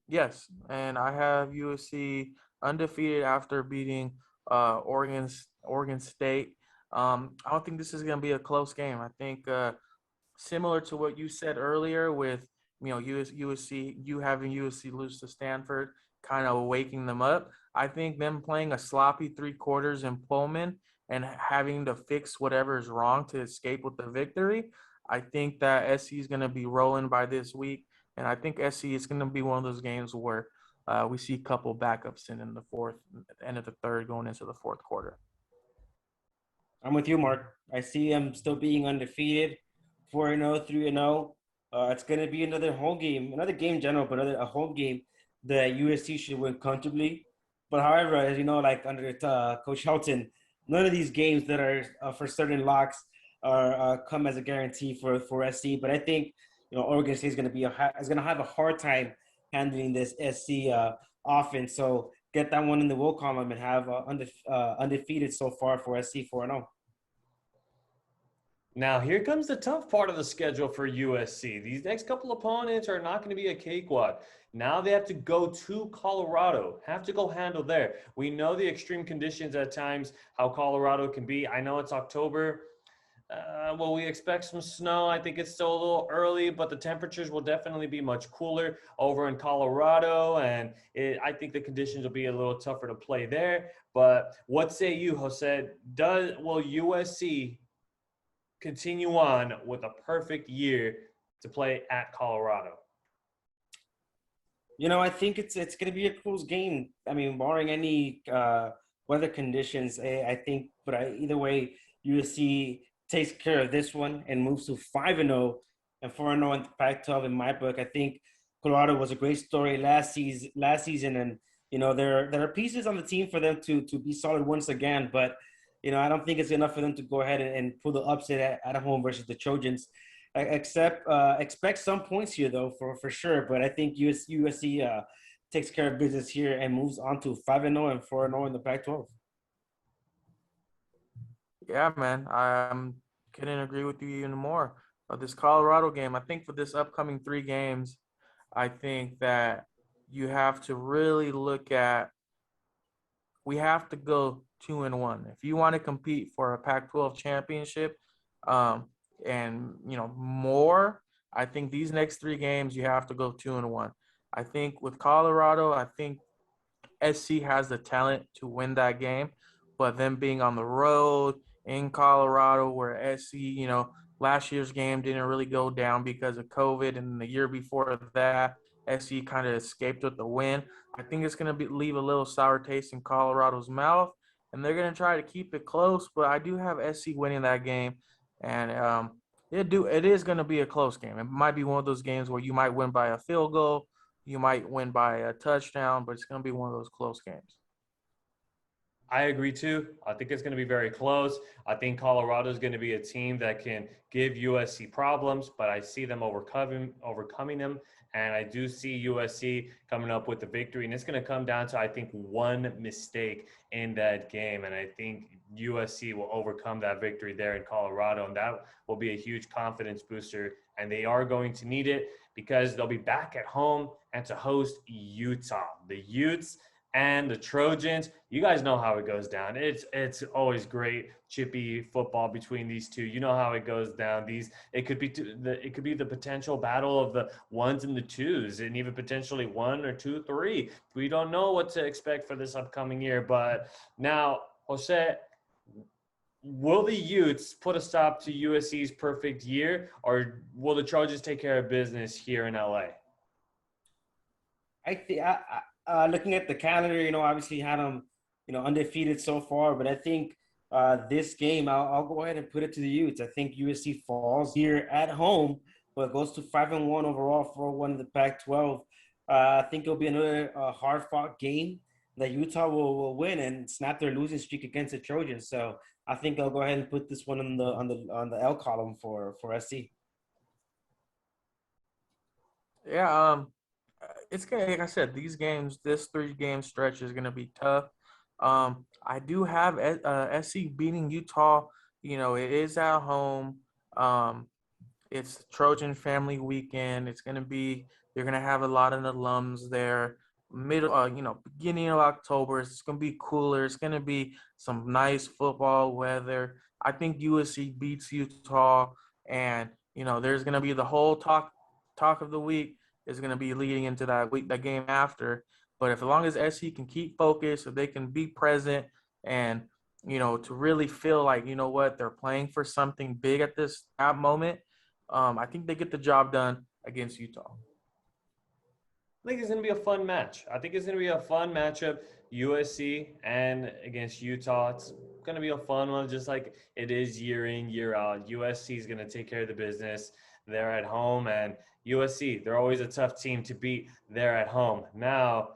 Yes, and I have USC undefeated after beating Oregon State. I don't think this is going to be a close game. I think similar to what you said earlier with USC, you having USC lose to Stanford, kind of waking them up. I think them playing a sloppy three quarters in Pullman and having to fix whatever is wrong to escape with the victory. I think that SC is going to be rolling by this week, and I think SC is going to be one of those games where we see a couple backups in the fourth, end of the third, going into the fourth quarter. I'm with you, Mark. I see them still being undefeated, 4-0, 3-0. It's going to be another home game, another game in general, but a home game that USC should win comfortably. But however, as you know, like under Coach Helton, none of these games that are for certain locks are come as a guarantee for SC. But I think Oregon State is going to have a hard time handling this SC offense. So get that one in the will column and have undefeated so far for SC 4-0. Now, here comes the tough part of the schedule for USC. These next couple opponents are not going to be a cakewalk. Now they have to go to Colorado, have to go handle there. We know the extreme conditions at times, how Colorado can be. I know it's October. We expect some snow. I think it's still a little early, but the temperatures will definitely be much cooler over in Colorado, and I think the conditions will be a little tougher to play there. But what say you, Jose? Will USC continue on with a perfect year to play at Colorado? I think it's going to be a close game. I mean, barring any weather conditions, I think. But either way, USC takes care of this one and moves to 5-0 and 4-0 in the Pac-12. In my book, I think Colorado was a great story last season, and there are pieces on the team for them to be solid once again. But I don't think it's enough for them to go ahead and pull the upset at home versus the Trojans. Expect some points here, though, for sure. But I think USC takes care of business here and moves on to 5-0 and 4-0 in the Pac-12. Yeah, man, I couldn't agree with you even more. This Colorado game, I think for this upcoming 3 games, I think that you have to really look at – we have to go 2-1. If you want to compete for a Pac-12 championship and, more, I think these next 3 games you have to go 2-1. I think with Colorado, I think SC has the talent to win that game, but them being on the road – in Colorado, where SC, last year's game didn't really go down because of COVID, and the year before that, SC kind of escaped with the win. I think it's going to leave a little sour taste in Colorado's mouth, and they're going to try to keep it close, but I do have SC winning that game, and it is going to be a close game. It might be one of those games where you might win by a field goal, you might win by a touchdown, but it's going to be one of those close games. I agree too. I think it's going to be very close. I think Colorado is going to be a team that can give USC problems, but I see them overcoming them. And I do see USC coming up with the victory. And it's going to come down to, I think, one mistake in that game. And I think USC will overcome that victory there in Colorado. And that will be a huge confidence booster. And they are going to need it because they'll be back at home and to host Utah. The Utes and the Trojans, you guys know how it goes down. It's always great chippy football between these two. You know how it goes down. It could be the potential battle of the 1s and the 2s, and even potentially 1 or 2, 3. We don't know what to expect for this upcoming year. But now, Jose, will the Utes put a stop to USC's perfect year, or will the Trojans take care of business here in LA? Looking at the calendar, obviously had them, undefeated so far. But I think this game, I'll go ahead and put it to the Utes. I think USC falls here at home, but goes to 5-1 overall, 4-1 in the Pac-12. I think it'll be another hard-fought game that Utah will win and snap their losing streak against the Trojans. So I think I'll go ahead and put this one on the L column for SC. Yeah, it's gonna, like I said, this 3-game stretch is gonna be tough. I do have SC beating Utah. It is at home. It's Trojan Family Weekend. You're gonna have a lot of alums there. Beginning of October, it's gonna be cooler. It's gonna be some nice football weather. I think USC beats Utah, and there's gonna be the whole talk of the week is gonna be leading into that game after. But as long as SC can keep focused, if they can be present and to really feel like they're playing for something big at that moment, I think they get the job done against Utah. I think it's going to be a fun match. I think it's going to be a fun matchup, USC and against Utah. It's going to be a fun one, just like it is year in, year out. USC is going to take care of the business. They're at home, and USC, they're always a tough team to beat. They're at home. Now,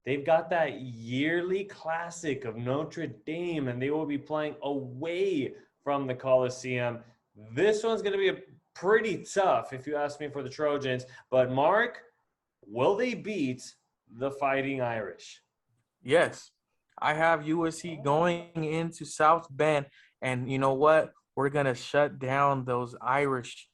they've got that yearly classic of Notre Dame, and they will be playing away from the Coliseum. This one's going to be pretty tough, if you ask me, for the Trojans. But, Mark, will they beat the Fighting Irish? Yes. I have USC going into South Bend, and you know what? We're going to shut down those Irish.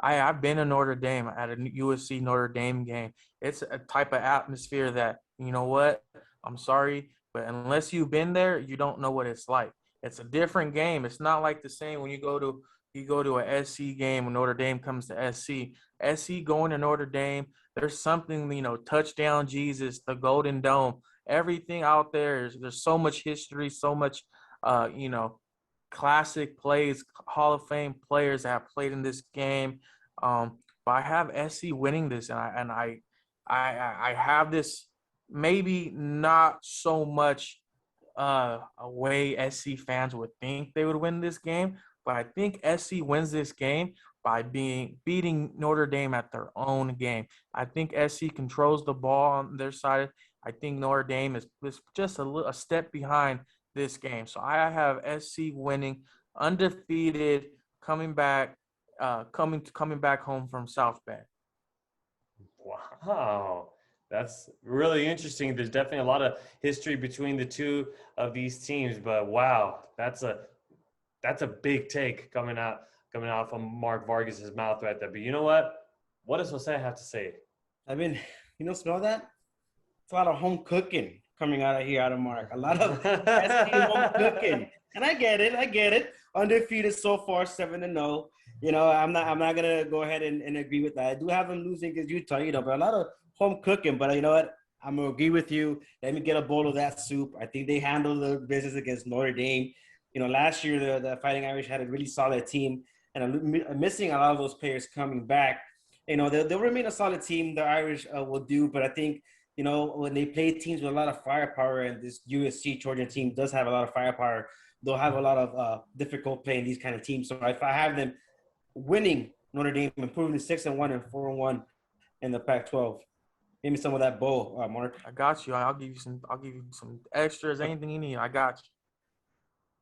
I've been to Notre Dame at a USC Notre Dame game. It's a type of atmosphere that, I'm sorry, but unless you've been there, you don't know what it's like. It's a different game. It's not like the same when you go to a SC game when Notre Dame comes to SC. SC going to Notre Dame, there's something, touchdown Jesus, the Golden Dome, everything out there. There's so much history, so much, classic plays, Hall of Fame players that have played in this game. But I have SC winning this, and I have this maybe not so much a way SC fans would think they would win this game, but I think SC wins this game by beating Notre Dame at their own game. I think SC controls the ball on their side. I think Notre Dame is just a step behind this game. So I have SC winning, undefeated, coming back home from South Bend. Wow. That's really interesting. There's definitely a lot of history between the two of these teams, but wow, that's a big take coming out from Mark Vargas' mouth right there. But you know what? What does Jose have to say? I mean, smell that? It's a lot of home cooking coming out of Mark. A lot of SC home cooking. And I get it. Undefeated so far, 7-0. I'm not gonna go ahead and agree with that. I do have them losing against Utah, but a lot of home cooking. But you know what? I'm gonna agree with you. Let me get a bowl of that soup. I think they handled the business against Notre Dame. Last year the Fighting Irish had a really solid team, and I'm missing a lot of those players coming back. They'll remain a solid team. The Irish will do, but I think when they play teams with a lot of firepower, and this USC Georgia team does have a lot of firepower, they'll have a lot of difficult playing these kind of teams. So if I have them winning Notre Dame, improving to 6-1 and 4-1 in the Pac-12, give me some of that bowl, Mark. I got you. I'll give you some extras, anything you need. I got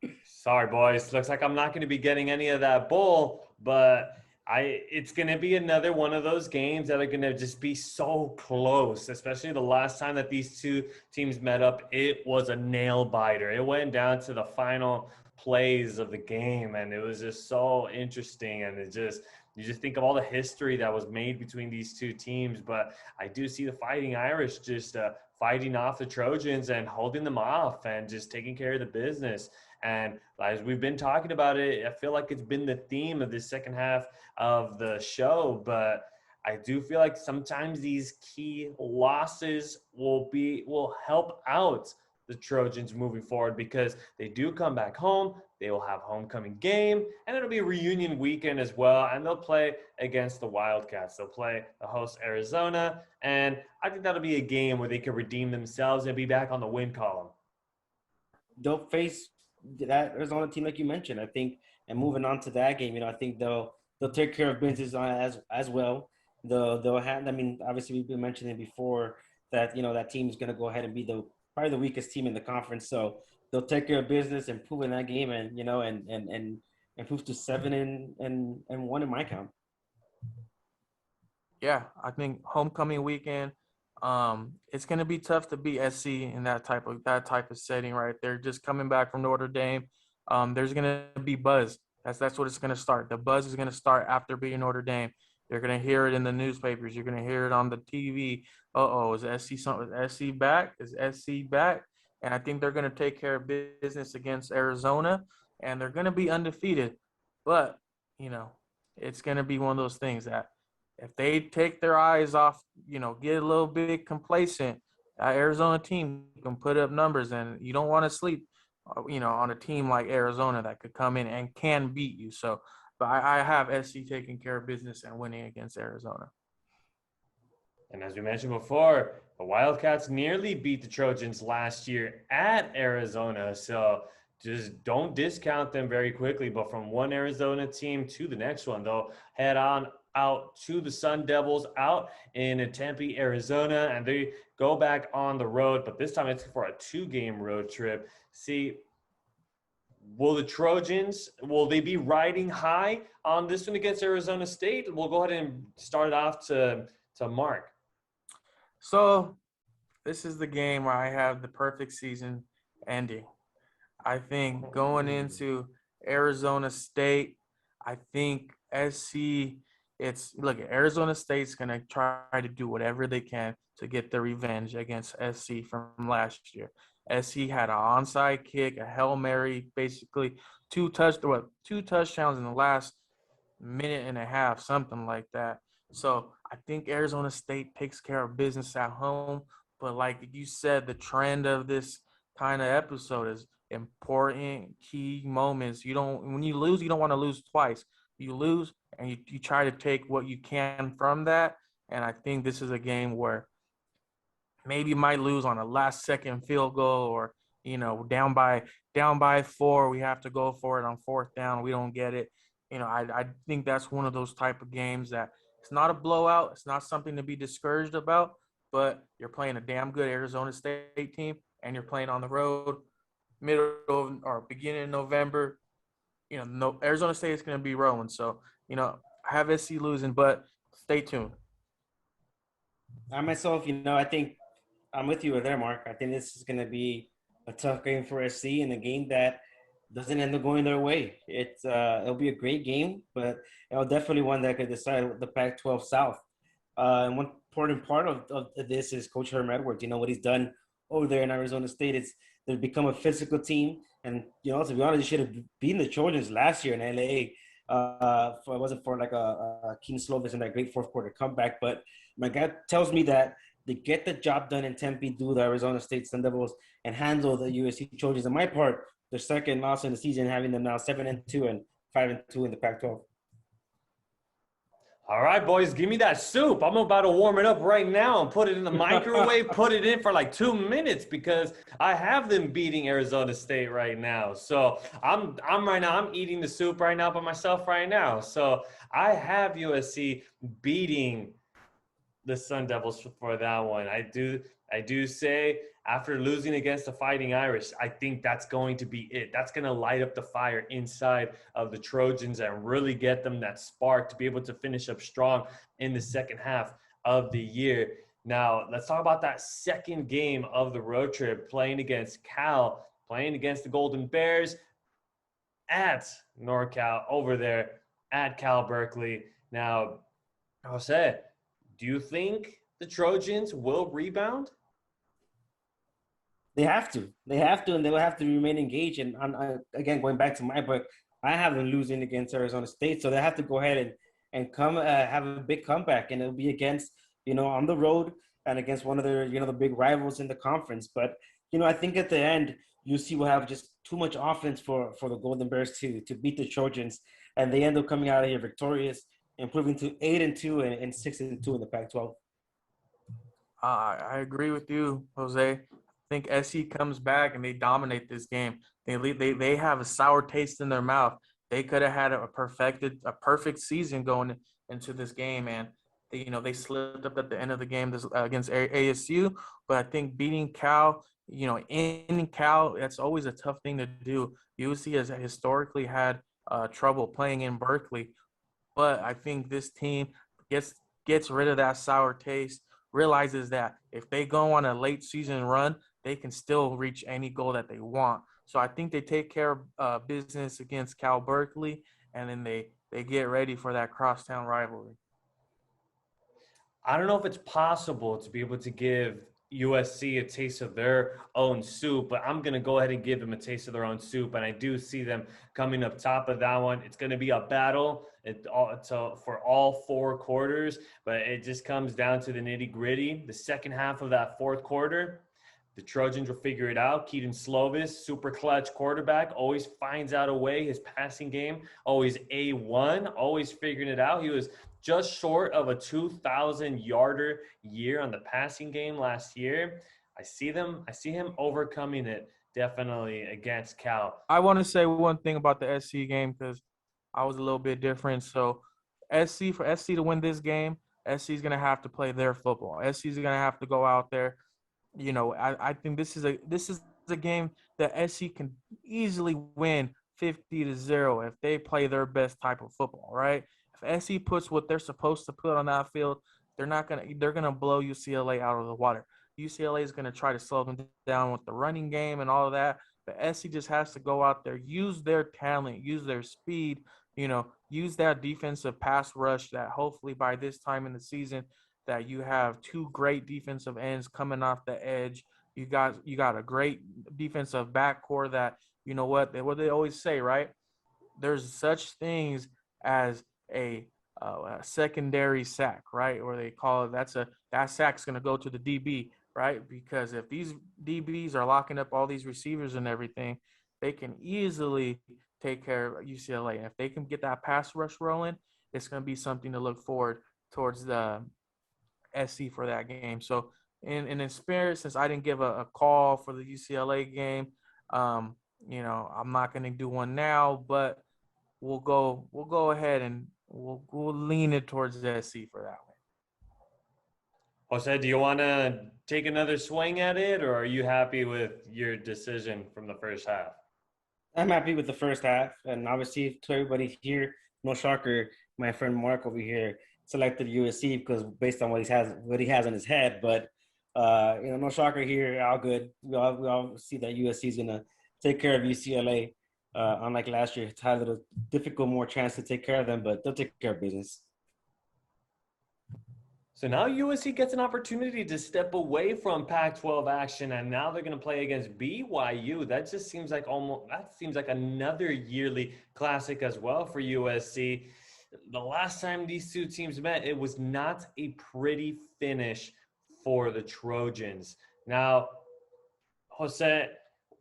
you. Sorry, boys. Looks like I'm not going to be getting any of that bowl, but it's going to be another one of those games that are going to just be so close, especially the last time that these two teams met up. It was a nail biter. It went down to the final plays of the game, and it was just so interesting. And you just think of all the history that was made between these two teams. But I do see the Fighting Irish just fighting off the Trojans and holding them off and just taking care of the business. And as we've been talking about it, I feel like it's been the theme of this second half of the show. But I do feel like sometimes these key losses will help out the Trojans moving forward, because they do come back home. They will have homecoming game, and it'll be a reunion weekend as well. And they'll play against the Wildcats. They'll play the host Arizona, and I think that'll be a game where they can redeem themselves and be back on the win column. They'll face that Arizona team like you mentioned. I think, and moving on to that game, I think they'll take care of business as well. They'll have. I mean, obviously we've been mentioning before that that team is going to go ahead and be probably the weakest team in the conference. So they'll take care of business, improve in that game, and and improve to 7-1 in my count. Yeah, I think homecoming weekend. It's gonna be tough to beat SC in that type of setting right there. Just coming back from Notre Dame, there's gonna be buzz. That's what it's gonna start. The buzz is gonna start after beating Notre Dame. You're gonna hear it in the newspapers. You're gonna hear it on the TV. Is SC something? Is SC back? Is SC back? And I think they're gonna take care of business against Arizona, and they're gonna be undefeated. But it's gonna be one of those things that if they take their eyes off, get a little bit complacent, that Arizona team can put up numbers, and you don't want to sleep, on a team like Arizona that could come in and can beat you. So, but I have SC taking care of business and winning against Arizona. And as we mentioned before, the Wildcats nearly beat the Trojans last year at Arizona. So just don't discount them very quickly. But from one Arizona team to the next one, they'll head on out to the Sun Devils out in Tempe, Arizona, and they go back on the road, but this time it's for a 2-game road trip. See, will the Trojans, will they be riding high on this one against Arizona State? We'll go ahead and start it off to Mark. So this is the game where I have the perfect season ending. I think going into Arizona State, I think SC, Arizona State's going to try to do whatever they can to get their revenge against SC from last year. SC had an onside kick, a Hail Mary, basically two touchdowns in the last minute and a half, something like that. So I think Arizona State takes care of business at home. But like you said, the trend of this kind of episode is important key moments. When you lose, you don't want to lose twice. You lose and you try to take what you can from that. And I think this is a game where maybe you might lose on a last second field goal, or down by 4, we have to go for it on 4th down, we don't get it. I think that's one of those type of games that it's not a blowout, it's not something to be discouraged about, but you're playing a damn good Arizona State team and you're playing on the road beginning of November. Arizona State is going to be rolling. So, I have SC losing, but stay tuned. I myself, I think I'm with you there, Mark. I think this is going to be a tough game for SC, and a game that doesn't end up going their way. It'll be a great game, but it'll definitely one that could decide the Pac-12 South. And one important part of this is Coach Herm Edwards. What he's done over there in Arizona State. They've become a physical team, and to be honest, they should have beaten the Trojans last year in LA. If it wasn't for like a Keen Slovis and that great fourth quarter comeback. But my gut tells me that they get the job done in Tempe, do the Arizona State Sun Devils, and handle the USC Trojans. On my part, their second loss in the season, having them now 7-2 and 5-2 in the Pac-12. All right, boys, give me that soup. I'm about to warm it up right now and put it in the microwave, put it in for like 2 minutes, because I have them beating Arizona State right now. So I'm eating the soup right now by myself right now. So I have USC beating the Sun Devils for that one. I do say, after losing against the Fighting Irish, I think that's going to be it. That's going to light up the fire inside of the Trojans and really get them that spark to be able to finish up strong in the second half of the year. Now, let's talk about that second game of the road trip, playing against Cal, playing against the Golden Bears at NorCal over there at Cal Berkeley. Now, Jose, do you think the Trojans will rebound? They have to, and they will have to remain engaged. And again, going back to my book, I have them losing against Arizona State, so they have to go ahead and come have a big comeback, and it'll be against on the road and against one of their the big rivals in the conference. But I think at the end UC will have just too much offense for the Golden Bears to beat the Trojans, and they end up coming out of here victorious, improving to 8-2 and 6-2 in the Pac-12. I agree with you, Jose. I think SC comes back and they dominate this game. They have a sour taste in their mouth. They could have had a perfect season going into this game, and they slipped up at the end of the game against ASU. But I think beating Cal, in Cal, that's always a tough thing to do. UC has historically had trouble playing in Berkeley, but I think this team gets rid of that sour taste, realizes that if they go on a late season run, they can still reach any goal that they want. So I think they take care of business against Cal Berkeley, and then they get ready for that crosstown rivalry. I don't know if it's possible to be able to give USC a taste of their own soup, but I'm going to go ahead and give them a taste of their own soup. And I do see them coming up top of that one. It's going to be a battle for all 4 quarters, but it just comes down to the nitty gritty. The second half of that fourth quarter, the Trojans will figure it out. Keaton Slovis, super clutch quarterback, always finds out a way. His passing game, always A1, always figuring it out. He was just short of a 2,000-yarder year on the passing game last year. I see him overcoming it definitely against Cal. I want to say one thing about the SC game because I was a little bit different. So for SC to win this game, SC is going to have to play their football. SC is going to have to go out there. I think this is a game that SC can easily win 50-0 if they play their best type of football, right? If SC puts what they're supposed to put on that field, they're gonna blow UCLA out of the water. UCLA is gonna try to slow them down with the running game and all of that, but SC just has to go out there, use their talent, use their speed, use that defensive pass rush that hopefully by this time in the season that you have 2 great defensive ends coming off the edge. You got a great defensive backcourt that, what they always say, right? There's such things as a secondary sack, right? Or they call it that sack's going to go to the DB, right? Because if these DBs are locking up all these receivers and everything, they can easily take care of UCLA. And if they can get that pass rush rolling, it's going to be something to look forward towards the SC for that game. So in spirit, since I didn't give a call for the UCLA game, I'm not going to do one now, but we'll go ahead and we'll lean it towards the SC for that one. Jose, do you want to take another swing at it, or are you happy with your decision from the first half? I'm happy with the first half, and obviously to everybody here, no shocker, my friend Mark over here selected USC because based on what he has in his head. But no shocker here, all good. We all see that USC is gonna take care of UCLA. Unlike last year, it's had a little difficult, more chance to take care of them, but they'll take care of business. So now USC gets an opportunity to step away from Pac-12 action, and now they're going to play against BYU. That just seems like another yearly classic as well for USC. The last time these two teams met, it was not a pretty finish for the Trojans. Now, Jose,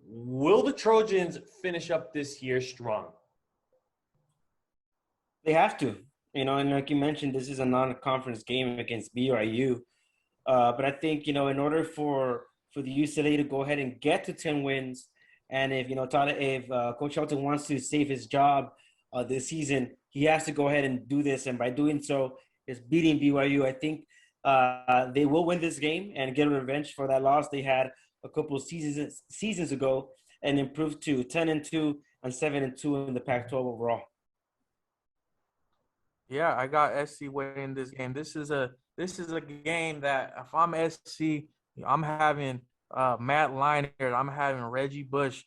will the Trojans finish up this year strong? They have to. And like you mentioned, this is a non-conference game against BYU. But I think, in order for the UCLA to go ahead and get to 10 wins, and if Coach Shelton wants to save his job this season, he has to go ahead and do this. And by doing so, is beating BYU. I think they will win this game and get revenge for that loss they had a couple of seasons ago and improve to 10-2 and 7-2 in the Pac-12 overall. Yeah, I got SC winning this game. This is a game that if I'm SC, I'm having Matt Leinart, I'm having Reggie Bush,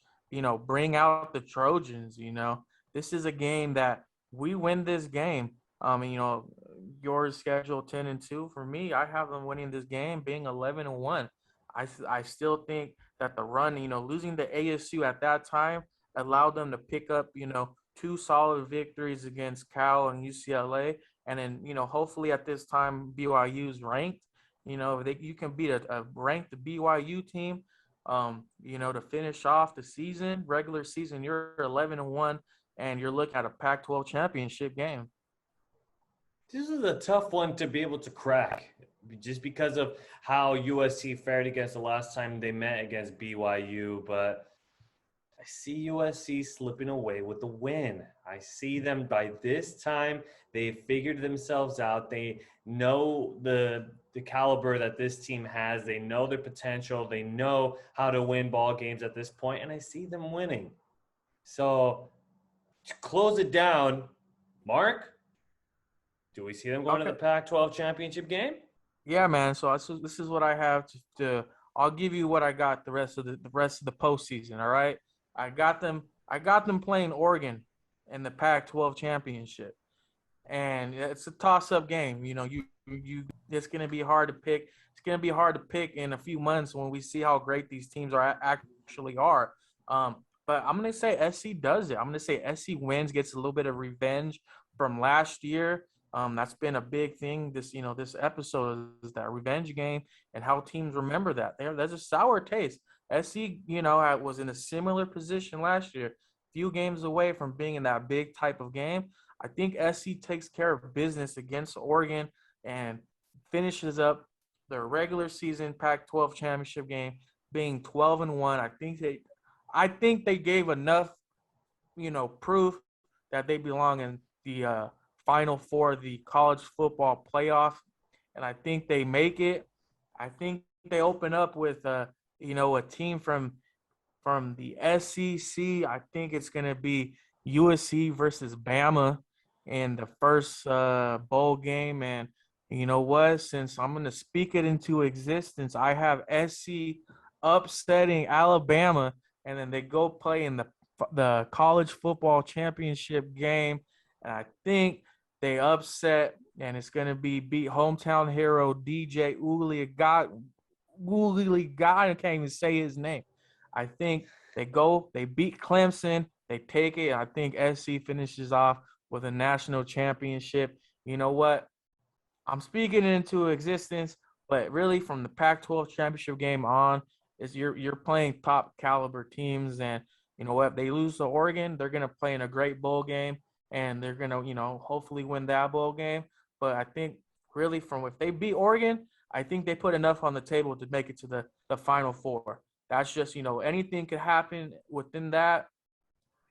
bring out the Trojans. This is a game that we win this game. Yours scheduled 10-2. For me, I have them winning this game, being 11-1. I still think that the run, losing the ASU at that time allowed them to pick up, 2 solid victories against Cal and UCLA. And then, hopefully at this time, BYU is ranked. If you can beat a ranked BYU team, To finish off the season, regular season, you're 11-1, and you're looking at a Pac-12 championship game. This is a tough one to be able to crack just because of how USC fared against the last time they met against BYU. But I see USC slipping away with the win. I see them by this time. They figured themselves out. They know the caliber that this team has. They know their potential. They know how to win ball games at this point, and I see them winning. So to close it down, Mark, do we see them going to the Pac-12 championship game? Yeah, man. So this is what I have to. I'll give you what I got the rest of the postseason. All right. I got them playing Oregon in the Pac-12 championship, and it's a toss-up game. It's gonna be hard to pick. It's gonna be hard to pick in a few months when we see how great these teams actually are. But I'm gonna say SC does it. I'm gonna say SC wins, gets a little bit of revenge from last year. That's been a big thing. This episode is that revenge game and how teams remember that. There's a sour taste. SC, was in a similar position last year, few games away from being in that big type of game. I think SC takes care of business against Oregon and finishes up their regular season Pac-12 championship game being 12-1. I think they gave enough, proof that they belong in the Final Four of the college football playoff, and I think they make it. I think they open up with a team from the SEC. I think it's going to be USC versus Bama in the first bowl game. And you know what? Since I'm going to speak it into existence, I have SC upsetting Alabama, and then they go play in the college football championship game. And I think they upset, and it's going to beat hometown hero DJ I can't even say his name. I think they beat Clemson, they take it. I think SC finishes off with a national championship. You know what? I'm speaking it into existence, but really from the Pac-12 championship game on, is you're playing top caliber teams, and you know what? They lose to Oregon, they're gonna play in a great bowl game, and they're gonna hopefully win that bowl game. But I think really if they beat Oregon, I think they put enough on the table to make it to the Final Four. That's just, anything could happen within that.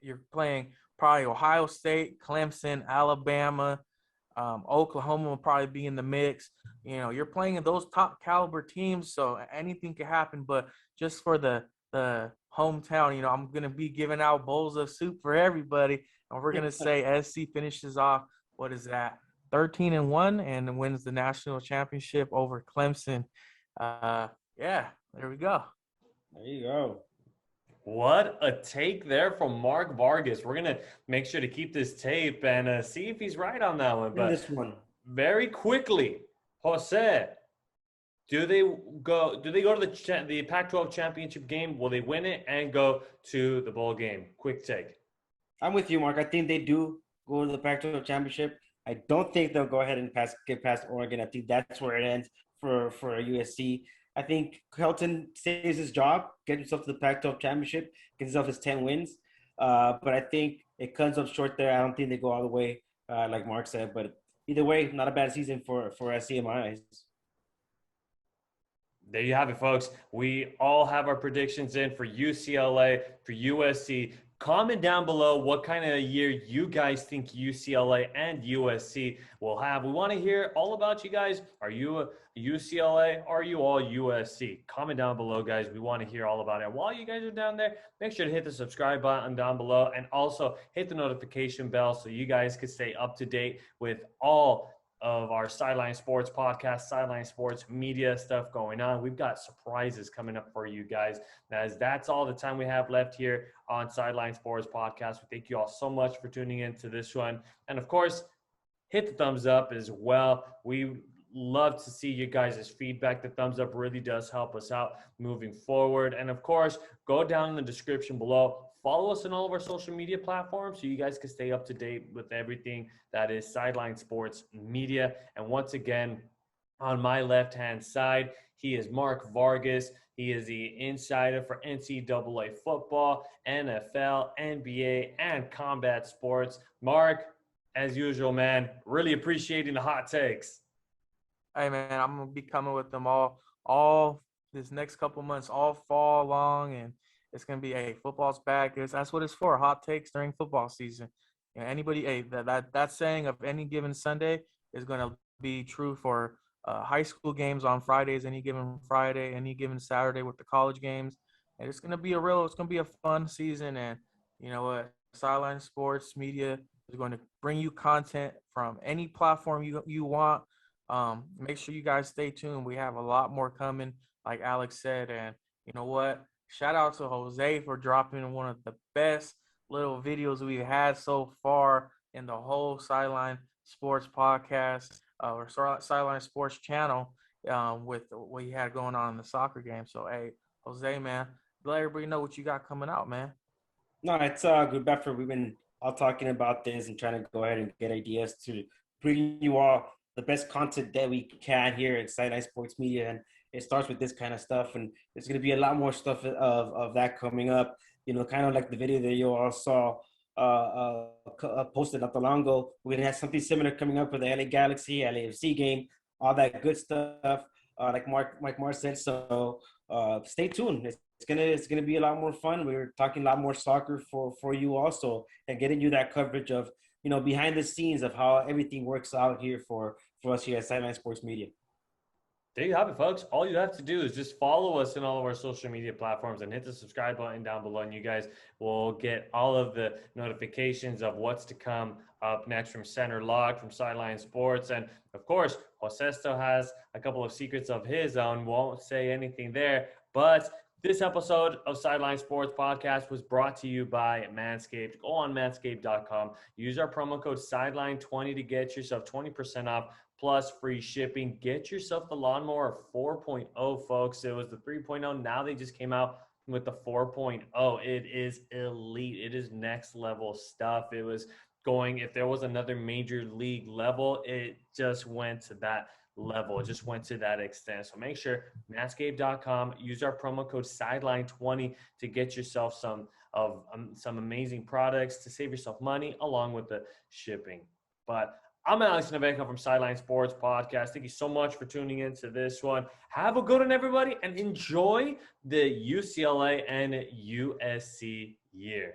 You're playing probably Ohio State, Clemson, Alabama, Oklahoma will probably be in the mix. You're playing those top caliber teams, so anything could happen. But just for the hometown, I'm going to be giving out bowls of soup for everybody. And we're going to say SC finishes off, what is that, 13-1, and wins the national championship over Clemson. Yeah, there we go. There you go. What a take there from Mark Vargas. We're going to make sure to keep this tape and see if he's right on that one. But this one, very quickly, Jose, do they go to the Pac-12 championship game? Will they win it and go to the bowl game? Quick take. I'm with you, Mark. I think they do go to the Pac-12 championship. I don't think they'll go ahead and get past Oregon. I think that's where it ends for USC. I think Helton saves his job, gets himself to the Pac-12 championship, gets himself his 10 wins. But I think it comes up short there. I don't think they go all the way, like Mark said. But either way, not a bad season for SC in my eyes. There you have it, folks. We all have our predictions in for UCLA, for USC. Comment down below what kind of year you guys think UCLA and USC will have. We want to hear all about you guys. Are you a UCLA? Are you all USC? Comment down below, guys. We want to hear all about it. While you guys are down there, make sure to hit the subscribe button down below and also hit the notification bell so you guys can stay up to date with all of our Sideline Sports Podcast, Sideline Sports Media stuff going on. We've got surprises coming up for you guys. As that's all the time we have left here on Sideline Sports Podcast. We thank you all so much for tuning in to this one. And of course, hit the thumbs up as well. We love to see you guys' feedback. The thumbs up really does help us out moving forward. And of course, go down in the description below. Follow us on all of our social media platforms so you guys can stay up to date with everything that is Sideline Sports Media. And once again, On my left-hand side, he is Mark Vargas. He is the insider for NCAA football, NFL, NBA, and combat sports. Mark, as usual, man, really appreciating the hot takes. Hey man, I'm gonna be coming with them all this next couple months, all fall long, and it's gonna be hey, football's back. That's what it's for. Hot takes during football season. Anybody, hey, that saying of any given Sunday is gonna be true for high school games on Fridays, any given Friday, any given Saturday with the college games, and it's gonna be a fun season. And you know what, Sideline Sports Media is going to bring you content from any platform you want. Make sure you guys stay tuned. We have a lot more coming, like Alex said. And you know what? Shout out to Jose for dropping one of the best little videos we've had so far in the whole Sideline Sports Podcast or Sideline Sports channel with what you had going on in the soccer game. So, hey, Jose, man, let everybody know what you got coming out, man. No, it's good, Bedford. We've been all talking about this and trying to go ahead and get ideas to bring you all the best content that we can here at Sideline Sports Media. And it starts with this kind of stuff. And there's going to be a lot more stuff of that coming up, you know, kind of like the video that you all saw posted not too long ago. We're going to have something similar coming up with the LA Galaxy, LAFC game, all that good stuff, like Mike Marr said. So stay tuned. It's gonna be a lot more fun. We're talking a lot more soccer for you also, and getting you that coverage of, you know, behind the scenes of how everything works out here for us here at Sideline Sports Media. There you have it, folks. All you have to do is just follow us in all of our social media platforms and hit the subscribe button down below, and you guys will get all of the notifications of what's to come up next from Center Log, from Sideline Sports. And of course, Jose still has a couple of secrets of his own. Won't say anything there, but this episode of Sideline Sports Podcast was brought to you by Manscaped. Go on manscaped.com. Use our promo code Sideline20 to get yourself 20% off plus free shipping. Get yourself the Lawnmower 4.0, folks. It was the 3.0. Now they just came out with the 4.0. It is elite. It is next level stuff. It was going, if there was another major league level, it just went to that level. It just went to that extent. So make sure manscaped.com, use our promo code Sideline20 to get yourself some amazing products to save yourself money along with the shipping. But I'm Alex Naveja from Sideline Sports Podcast. Thank you so much for tuning into this one. Have a good one, everybody, and enjoy the UCLA and USC year.